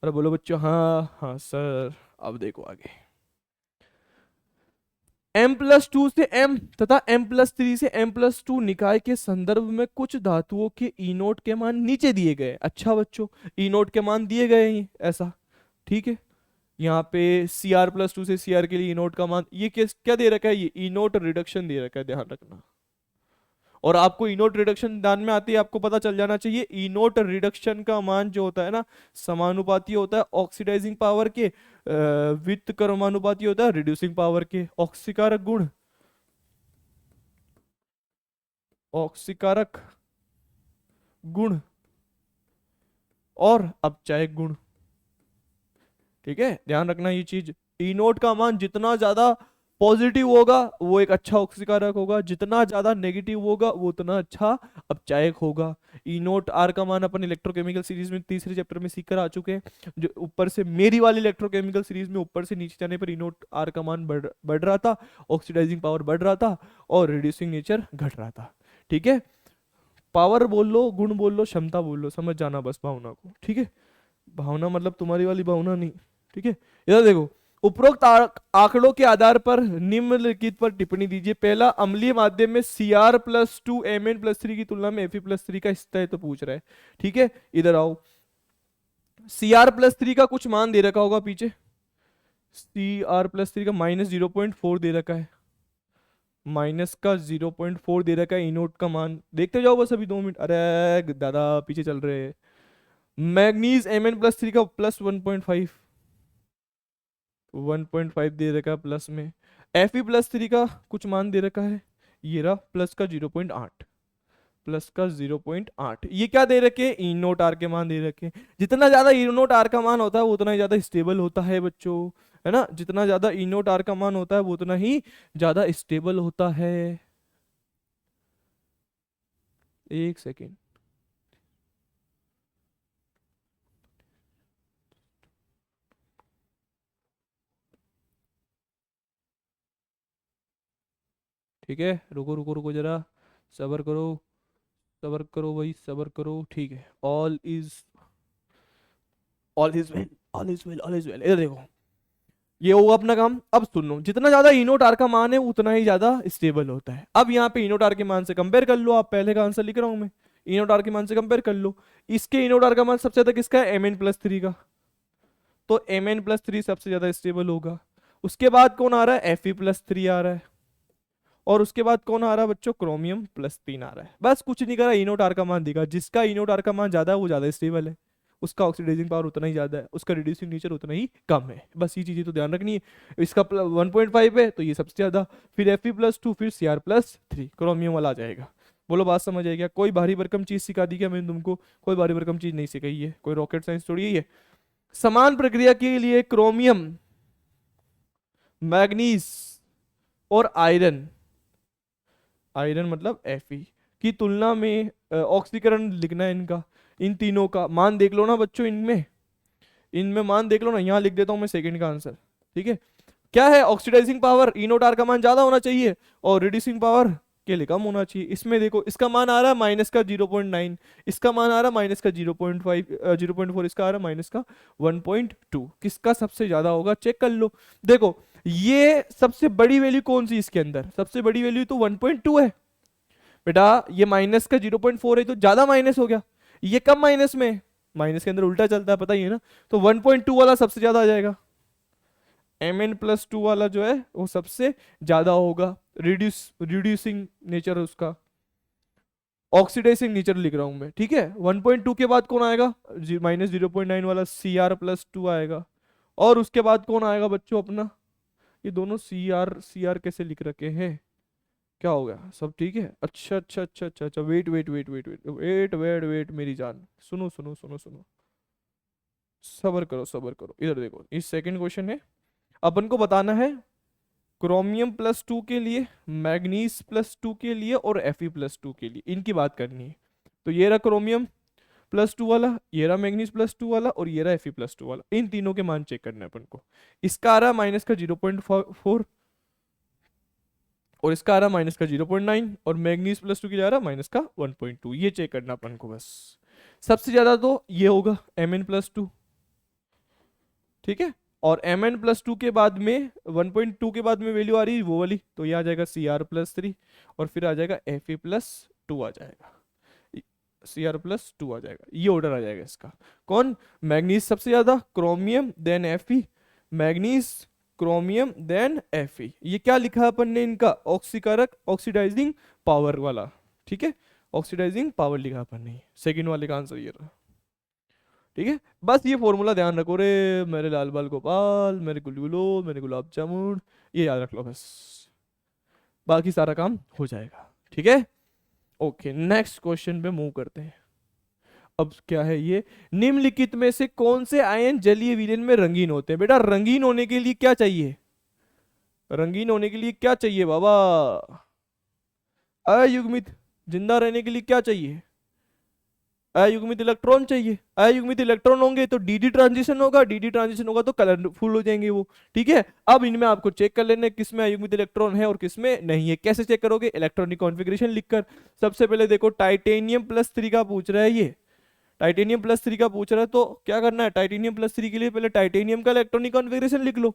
A: अरे बोलो बच्चों, हाँ हाँ सर। अब देखो आगे, M+2 से M तथा M+3 से M+2 निकाय के संदर्भ में कुछ धातुओं के E0 के मान नीचे दिए गए। अच्छा बच्चों, E0 के मान दिए गए हैं ऐसा, ठीक है। यहाँ पे Cr+2 से Cr के लिए E0 का मान, ये क्या दे रखा है, ये E0 रिडक्शन दे रखा है, ध्यान रखना। और आपको E0 रिडक्शन ध्यान में आती है, आपको पता चल जाना चाहिए, E0 रिडक्शन का मान जो होता है ना, समानुपाती होता है ऑक्सीडाइजिंग पावर के वित्त क्रमानुपाती होता है रिड्यूसिंग पावर के। ऑक्सीकारक गुण, ऑक्सीकारक गुण और अपचायक गुण। ठीक है, ध्यान रखना ये चीज, E0 का मान जितना ज्यादा पॉजिटिव होगा वो एक अच्छा ऑक्सीकारक होगा, जितना ज्यादा नेगेटिव होगा वो उतना अच्छा अपचायक होगा। ई नोट आर का मान अपन इलेक्ट्रोकेमिकल सीरीज में तीसरे चैप्टर में सीख कर आ चुके हैं। जो ऊपर से मेरी वाली इलेक्ट्रोकेमिकल सीरीज में ऊपर से नीचे जाने पर ई नोट आर का मान बढ़ रहा था, ऑक्सीडाइजिंग पावर बढ़ रहा था और रिड्यूसिंग नेचर घट रहा था। ठीक है, पावर बोल लो, गुण बोल लो, क्षमता बोल लो, समझ जाना बस भावना को। ठीक है, भावना मतलब तुम्हारी वाली भावना नहीं। ठीक है, इधर देखो, उपरोक्त आंकड़ों के आधार पर निम्नलिखित पर टिप्पणी दीजिए। पहला, अम्लीय माध्यम में Cr+2 Mn+3 की तुलना में Fe+3 का स्तर तो पूछ रहा है। ठीक है, इधर आओ, Cr+3 का कुछ मान दे रखा होगा पीछे, Cr+3 का -0.4 दे रखा है, -0.4 दे रखा है। इनोट का मान देखते जाओ बस अभी 2 मिनट, अरे दादा पीछे चल रहे हैं। मैग्नीज Mn+3 का +1.5, 1.5 दे रखा है प्लस में। Fe+3 का कुछ मान दे रखा है, ये रहा प्लस का 0.8, प्लस का 0.8। ये क्या दे रखे, ई नोट आर के मान दे रखे। जितना ज्यादा ई नोट आर का मान होता है वो उतना ही ज्यादा स्टेबल होता है बच्चों, है ना। जितना ज्यादा ई नोट आर का मान होता है वो उतना ही ज्यादा स्टेबल होता है। एक सेकेंड, ठीक है, रुको रुको रुको जरा, सबर करो, सबर करो भाई, सबर करो। ठीक है, all is well, all is well, all is well. इधर देखो, ये होगा अपना काम। अब सुन लो, जितना ज्यादा इनोटार का मान है उतना ही ज्यादा स्टेबल होता है। अब यहाँ पे इनोटार के मान से कंपेयर कर लो, आप पहले का आंसर लिख रहा हूं मैं, इनोटार के मान से कंपेयर कर लो। इसके इनोटार का मान सबसे ज्यादा किसका है, Mn+3 का, तो Mn+3 सबसे ज्यादा स्टेबल होगा। उसके बाद कौन आ रहा है, Fe+3 आ रहा है, और उसके बाद कौन आ रहा है बच्चों, क्रोमियम+3 आ रहा है। बस कुछ नहीं करा, इनोटार का मान दिखा, जिसका इनोटार का मान ज्यादा है वो ज्यादा स्टेबल है, उसका ऑक्सीडाइजिंग पावर उतना ही ज्यादा है, उसका रिड्यूसिंग नेचर उतना ही कम है। बस ये चीजें तो ध्यान रखनी है। इसका 1.5 है तो ये सबसे ज्यादा, फिर Fe+2, फिर Cr+3, क्रोमियम वाला आ जाएगा। बोलो बात समझ आई क्या? कोई भारी भरकम चीज सिखा दी क्या मैंने तुमको? कोई भारी भरकम चीज नहीं सिखाई है, कोई रॉकेट साइंस थोड़ी है। समान प्रक्रिया के लिए क्रोमियम, मैग्नीज और आयरन, आयरन मतलब Fe की तुलना में ऑक्सीकरण लिखना है इनका, इन तीनों का मान देख लो ना बच्चों, इनमें इनमें मान देख लो ना। यहाँ लिख देता हूं मैं सेकंड का आंसर। ठीक है, क्या है, ऑक्सीडाइजिंग पावर इनोटार का मान ज्यादा होना चाहिए और रिड्यूसिंग पावर के लिए कम होना चाहिए। इसमें देखो, इसका मान आ रहा है -0.9, इसका मान आ रहा है -0.5, 0.4, इसका आ रहा है -1.2। किसका सबसे ज्यादा होगा चेक कर लो। देखो, ये सबसे बड़ी वैल्यू कौन सी इसके अंदर, सबसे बड़ी वैल्यू तो 1.2 है बेटा, ये -0.4 है तो ज्यादा माइनस हो गया, ये कम माइनस में है। माइनस के अंदर उल्टा चलता है, पता ही है ना। तो 1.2 वाला सबसे ज्यादा आ जाएगा, Mn+2 वाला जो है वो सबसे ज्यादा होगा। रिड्यूसिंग नेचर उसका, ऑक्सीडाइजिंग नेचर लिख रहा हूं मैं। ठीक है, 1.2 के बाद कौन आएगा, -0.9 वाला Cr+2 आएगा। और उसके बाद कौन आएगा बच्चों अपना, ये दोनों Cr कैसे लिख रखे हैं, क्या हो गया, सब ठीक है? अच्छा अच्छा अच्छा अच्छा अच्छा, wait wait wait wait wait wait wait wait मेरी जान, सुनो सुनो सुनो सुनो, सबर करो सबर करो। इधर देखो, इस सेकंड क्वेश्चन है, अपन को बताना है क्रोमियम+2 के लिए, मैग्नीज+2 के लिए और Fe+2 के लिए, इनकी बात करनी है। तो ये रहा क्रोमियम+2 वाला, ये रहा मैग्नीज+2 वाला, और ये रहा Fe+2 वाला। इन तीनों के मान चेक करना है अपन को। इसका आ रहा है -0.4 और इसका आ रहा -0.9, और मैग्नीज+2 की जा रहा -1.2। ये चेक करना अपन को बस। सबसे ज्यादा तो ये होगा Mn+2, ठीक है, और Mn+2 के बाद में 1.2 के बाद में वैल्यू आ रही है वो वाली, तो ये आ जाएगा Cr+3, और फिर आ जाएगा Fe+2 आ जाएगा, Cr+2 आ जाएगा। ये ऑर्डर आ जाएगा इसका। कौन, मैग्नीज सबसे ज्यादा, chromium than Fe, manganese chromium than Fe। ये क्या लिखा है अपन ने इनका, ऑक्सीकारक, ऑक्सीडाइजिंग पावर वाला। ठीक है, ऑक्सीडाइजिंग पावर लिखा अपन ने, सेकंड वाले का आंसर ये रहा। ठीक है, बस ये फॉर्मूला ध्यान रखो रे मेरे लाल बाल गोपाल, मेरे गुलगुलो, मेरे गुलाब जामुन, ये याद रख लो बस, बाकी सारा काम हो जाएगा। ठीक है, ओके, नेक्स्ट क्वेश्चन पे मूव करते हैं। अब क्या है ये, निम्नलिखित में से कौन से आयन जलीय विलयन में रंगीन होते हैं? बेटा रंगीन होने के लिए क्या चाहिए, रंगीन होने के लिए क्या चाहिए बाबा? अयुग्मित। जिंदा रहने के लिए क्या चाहिए? अयुग्मित इलेक्ट्रॉन चाहिए। अयुग्मित इलेक्ट्रॉन होंगे तो डीडी ट्रांजिशन होगा, डीडी ट्रांजिशन होगा तो कलरफुल हो जाएंगे वो। ठीक है, अब इनमें आपको चेक कर लेना है किसमें अयुग्मित इलेक्ट्रॉन है और किसमें नहीं है। कैसे चेक करोगे? इलेक्ट्रॉनिक कॉन्फ़िगरेशन लिखकर। सबसे पहले देखो टाइटेनियम प्लस 3 का पूछ रहा है ये, टाइटेनियम प्लस 3 का पूछ रहा है, तो क्या करना है? टाइटेनियम प्लस 3 के लिए पहले टाइटेनियम का इलेक्ट्रॉनिक कॉन्फ़िगरेशन लिख लो।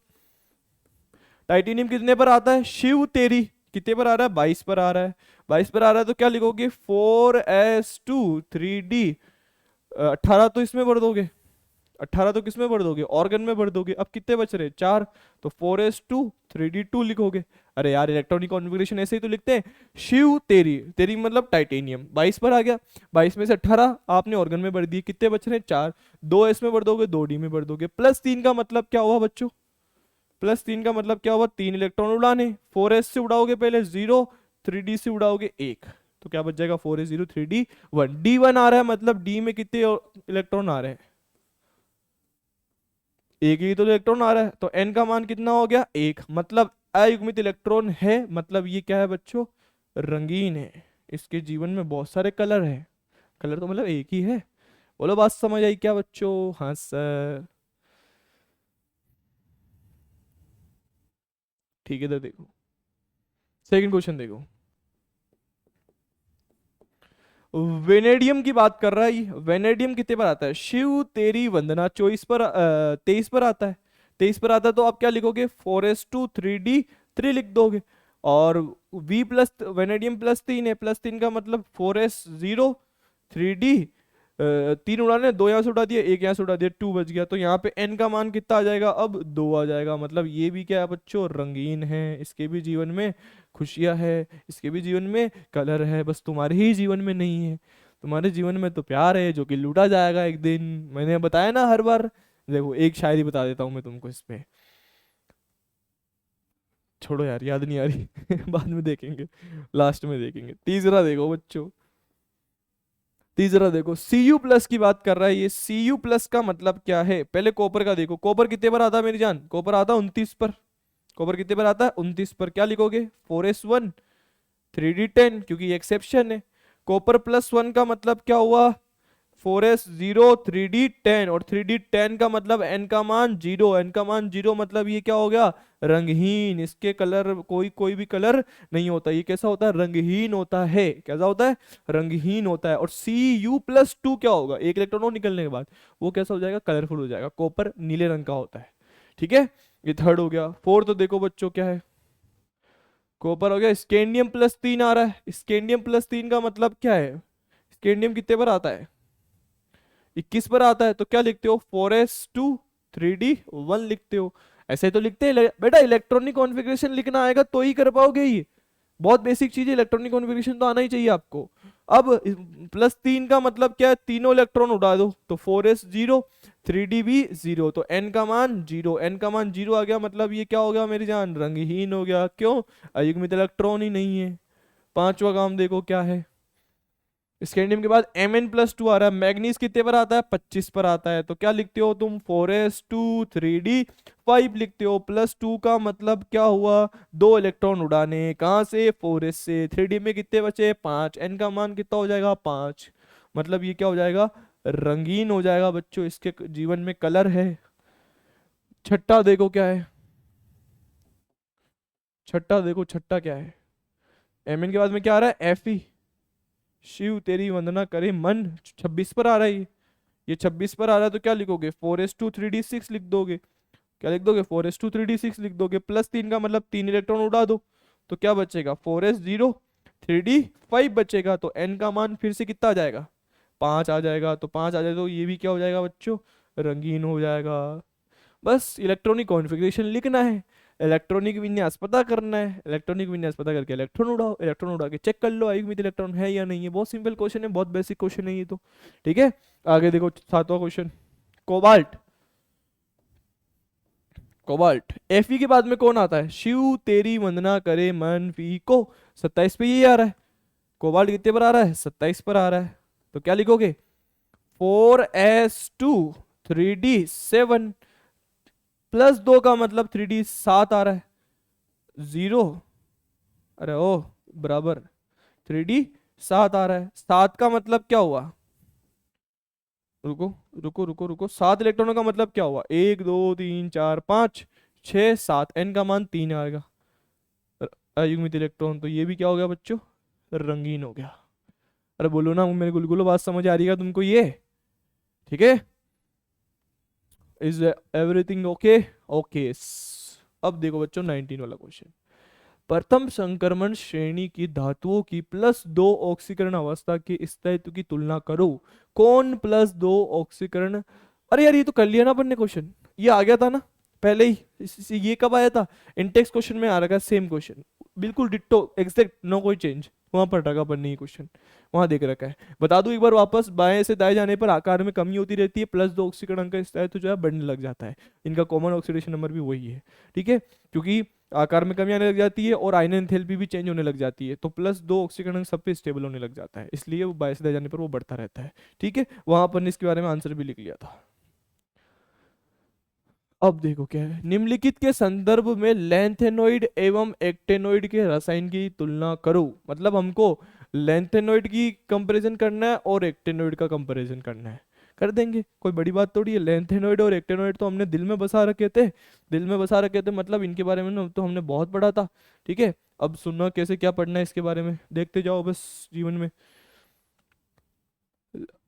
A: टाइटेनियम कितने पर आता है? शिव तेरी कितने पर आ रहा है? 22 पर आ रहा है। 22 पर आ रहा है तो क्या लिखोगे? 4s2 3d। 18 तो इसमें भर दोगे, 18 तो किसमें भर दोगे? ऑर्गन में भर दोगे। अब कितने बच रहे? 4। तो 4s2 3d2 लिखोगे। अरे यार इलेक्ट्रॉनिक कॉन्फ़िगरेशन ऐसे ही तो लिखते हैं। शिव तेरी, तेरी मतलब टाइटेनियम 22 पर आ गया। 22 में से 18 आपने ऑर्गन में भर दिए, कितने बच रहे हैं? 4। 2s में भर दोगे, 2d में भर दोगे। +3 का मतलब क्या हुआ बच्चों? +3 का मतलब क्या हुआ? 3 इलेक्ट्रॉन उड़ाने। 4s से उड़ाओगे पहले 0, 3d से उड़ाओगे 1, तो क्या बच जाएगा? 4s0 3d1। d1 आ रहा है मतलब d में कितने इलेक्ट्रॉन आ रहे हैं? एक ही तो इलेक्ट्रॉन आ रहा है, तो n का मान कितना हो गया? 1। मतलब अयुग्मित इलेक्ट्रॉन है, मतलब ये क्या है बच्चों? रंगीन है। इसके जीवन में बहुत सारे कलर है। कलर तो मतलब एक ही है। बोलो बात समझ आई क्या बच्चों? हाँ सर। ठीक है, इधर देखो, सेकंड क्वेश्चन देखो। वेनेडियम की बात कर रहा है ये। वेनेडियम कितने पर आता है? शिव तेरी वंदना 24 पर 23 पर आता है। 23 पर आता है तो आप क्या लिखोगे? 4s2 3d3 लिख दोगे। और v प्लस वेनेडियम +3 है, +3 का मतलब 4s0 3d। 3 उड़ाने, 2 यहाँ से उड़ा दिए, 1 यहाँ से उड़ा दिया, 2 बच गया। तो यहाँ पे n का मान कितना आ जाएगा? अब 2 आ जाएगा। मतलब ये भी क्या है बच्चों? रंगीन है। इसके भी जीवन में खुशियां है, इसके भी जीवन में कलर है, बस तुम्हारे ही जीवन में नहीं है। तुम्हारे जीवन में तो प्यार है जो कि लूटा जाएगा एक दिन। मैंने बताया ना हर बार। देखो एक शायरी बता देता हूँ मैं तुमको इसमें। छोड़ो यार, याद नहीं आ रही बाद में देखेंगे, लास्ट में देखेंगे। तीसरा देखो बच्चों, तीसरा देखो, Cu+ की बात कर रहा है ये। Cu+ का मतलब क्या है? पहले कॉपर का देखो। कॉपर कितने पर आता है मेरी जान? कॉपर आता है 29 पर। कॉपर कितने पर आता है? 29 पर। क्या लिखोगे? 4s1 3d10, क्योंकि ये एक्सेप्शन है। कॉपर +1 का मतलब क्या हुआ? 4s0 3d10, और 3d10 का मतलब n का मान 0। n का मान 0 मतलब ये क्या हो गया? रंगहीन। इसके कलर कोई कोई भी कलर नहीं होता। ये कैसा होता है? रंगहीन होता है। कैसा होता है? रंगहीन होता है। और Cu+2 क्या होगा? एक इलेक्ट्रॉन और निकलने के बाद वो कैसा हो जाएगा? कलरफुल हो जाएगा। कॉपर नीले रंग का होता है। ठीक है, ये थर्ड हो गया। फोर्थ तो देखो बच्चों क्या है। कॉपर हो गया। स्कैंडियम +3 आ रहा है। स्कैंडियम +3 का मतलब क्या है? स्कैंडियम कितने पर आता है? 21 पर आता है। तो क्या लिखते हो? 4s2 3d1 लिखते हो। ऐसे तो लिखते हैं बेटा। इलेक्ट्रॉनिक कॉन्फ़िगरेशन लिखना आएगा तो ही कर पाओगे ये। बहुत बेसिक चीज है, इलेक्ट्रॉनिक कॉन्फ़िगरेशन तो आना ही चाहिए आपको। अब +3 का मतलब क्या है? तीनों इलेक्ट्रॉन उड़ा दो, तो 4s0 3d भी 0, तो n का मान 0। n का मान 0 आ गया, मतलब ये क्या हो गया मेरी जान? रंगहीन हो गया। क्यों? अयुग्मित इलेक्ट्रॉन ही नहीं है। पांचवा काम देखो क्या है। स्कैंडियम के बाद Mn+2 आ रहा है। मैग्नीज कितने पर आता है? 25 पर आता है। तो क्या लिखते हो तुम? 4s2 3d5 लिखते हो। +2 का मतलब क्या हुआ? 2 इलेक्ट्रॉन उड़ाने। कहाँ से? 4s से। 3d में कितने बचे? 5। n का मान कितना हो जाएगा? 5। मतलब ये क्या हो जाएगा? रंगीन हो जाएगा बच्चों। इसके जीवन में कलर है। छठा देखो क्या है। छठा देखो, छठा क्या है। Mn के बाद में क्या आ रहा है? Fe। शिव तेरी वंदना करे मन। 26 पर आ रहा है ये 26 पर आ रहा है। तो क्या लिखोगे? 4s2 3d6 लिख दोगे। क्या लिख दोगे? 4s2 3d6 लिख दोगे। +3 का मतलब 3 इलेक्ट्रॉन उड़ा दो, तो क्या बचेगा? 4s0 3d5 बचेगा। तो n का मान फिर से कितना आ जाएगा? 5 आ जाएगा। तो 5 आ जाए तो ये भी क्या हो जाएगा बच्चों? रंगीन हो जाएगा। बस इलेक्ट्रॉनिक कॉन्फ़िगरेशन लिखना है, इलेक्ट्रॉनिक विन्यास पता करना है। इलेक्ट्रॉनिक विन्यास पता करके इलेक्ट्रॉन उड़ाओ। इलेक्ट्रॉन उड़ा के चेक कर लो अयुग्मित इलेक्ट्रॉन है या नहीं है। बहुत सिंपल क्वेश्चन है, बहुत बेसिक क्वेश्चन है ये तो। ठीक है, आगे देखो सातवां क्वेश्चन। कोबाल्ट। कोबाल्ट Fe के बाद में कौन आता है? शिव तेरी वंदना करे मन फी को। 27 पे ये आ रहा है। कोबाल्ट कितने पर आ रहा है? 27 पर आ रहा है। तो क्या लिखोगे? 4s2 3d7, +2 का मतलब 3d7 आ रहा है। जीरो, अरे ओ, बराबर 3D 7 आ रहा है। 7 का मतलब क्या हुआ, रुको रुको रुको रुको, 7 इलेक्ट्रॉनों का मतलब क्या हुआ, 1 2 3 4 5 6 7, एन का मान 3 आएगा। अयुग्मित इलेक्ट्रॉन, तो ये भी क्या हो गया बच्चों, रंगीन हो गया। अरे बोलो ना मेरे गुलगुलो, बात समझ आ रही है तुमको ये, ठीक है। Is everything okay, okay. अब देखो बच्चों 19 वाला क्वेश्चन। प्रथम संक्रमण श्रेणी की धातुओं की +2 ऑक्सीकरण अवस्था के स्थायित्व की तुलना करो। कौन +2 ऑक्सीकरण, अरे यार ये तो कर लिया ना अपन ने क्वेश्चन, ये आ गया था ना पहले ही। ये कब आया था, इंटेक्स क्वेश्चन में आ रखा है सेम क्वेश्चन, बिल्कुल डिट्टो एग्जैक्ट, नो कोई चेंज। वहां पर रखा अपन ने ये क्वेश्चन, वहां देख रखा है। बता दूं एक बार वापस, बाएं से दाएं जाने पर आकार में कमी होती रहती है, +2 ऑक्सीकरण का स्थायित्व जो है बढ़ने लग जाता है। इनका कॉमन ऑक्सीडेशन नंबर भी वही है, ठीक है। क्योंकि आकार में कमी आने लग जाती है और आयन एंथैल्पी भी चेंज होने लग जाती है, तो +2 ऑक्सीकरण सब पे स्टेबल होने लग जाता है, इसलिए वो बाएं से दाएं जाने पर वो बढ़ता रहता है, ठीक है। वहां पर इसके बारे में आंसर भी लिख लिया था। अब देखो क्या है, निम्नलिखित के संदर्भ में लैंथेनोइड एवं एक्टेनोइड के रसायन की तुलना करो। मतलब हमको लैंथेनोइड की कंपैरिजन करना है और एक्टेनोइड का कंपैरिजन करना है, कर देंगे, कोई बड़ी बात थोड़ी है। लैंथेनोइड और एक्टेनोइड तो हमने दिल में बसा रखे थे, दिल में बसा रखे थे, मतलब इनके बारे में ना तो हमने बहुत पढ़ा था, ठीक है। अब सुनना कैसे क्या पढ़ना है इसके बारे में, देखते जाओ बस जीवन में।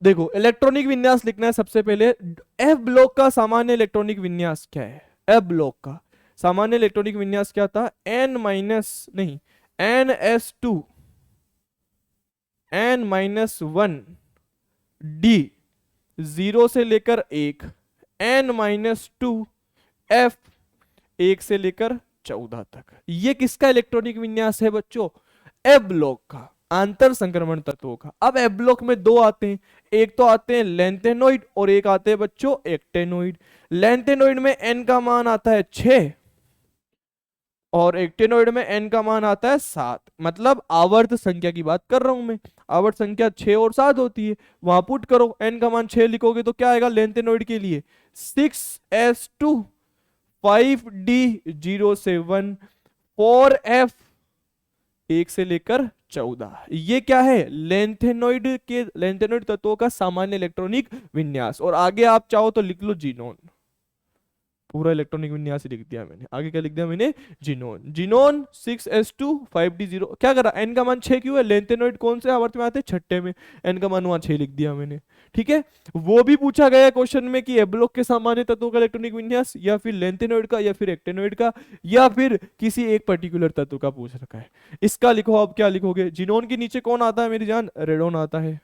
A: देखो इलेक्ट्रॉनिक विन्यास लिखना है सबसे पहले। एफ ब्लॉक का सामान्य इलेक्ट्रॉनिक विन्यास क्या है, एफ ब्लॉक का सामान्य इलेक्ट्रॉनिक विन्यास क्या था, एन माइनस नहीं, NS2 N-1 डी, 0 से लेकर 1, N-2 F, 1 से लेकर 14 तक। ये किसका इलेक्ट्रॉनिक विन्यास है बच्चों, एफ ब्लॉक का, आंतर संक्रमण तत्वों का। अब एफ ब्लॉक में दो आते हैं, एक तो आते हैं लेंथेनोइड और एक आते हैं बच्चों एक्टेनोइड। लेंथेनोइड में एन का मान आता है 6 और एक्टेनोइड में एन का मान आता है 7, मतलब आवर्त संख्या की बात कर रहा हूं मैं। आवर्त संख्या 6 और 7 होती है, वहां पुट करो, एन का मान 6 लिखोगे तो क्या आएगा लेंथेनोइड के लिए, 6s2 5d 0 से 1 4f 1 से लेकर 14। ये क्या है, लेंथेनोइड तत्वों का सामान्य इलेक्ट्रॉनिक विन्यास। और आगे आप चाहो तो लिख लो जीनोन, पूरा इलेक्ट्रॉनिक विन्यास ही लिख दिया मैंने। आगे क्या लिख दिया मैंने, जीनोन। जीनोन 6s2 5d0, क्या करा, एन का मान 6 क्यों है, लेंथेनोइड कौन से आवर्त में आते हैं, छठे में, एन का मान वहां 6 लिख दिया मैंने, ठीक है। वो भी पूछा गया क्वेश्चन में कि एब्लॉक के सामान्य तत्वों का इलेक्ट्रॉनिक विन्यास, या फिर लेंथेनोइड का, या फिर एक्टेनोइड का, या फिर किसी एक पर्टिकुलर तत्व का पूछ रखा है। इसका लिखो, अब क्या लिखोगे, जीनोन के नीचे कौन आता है मेरी जान, रेडोन आता है।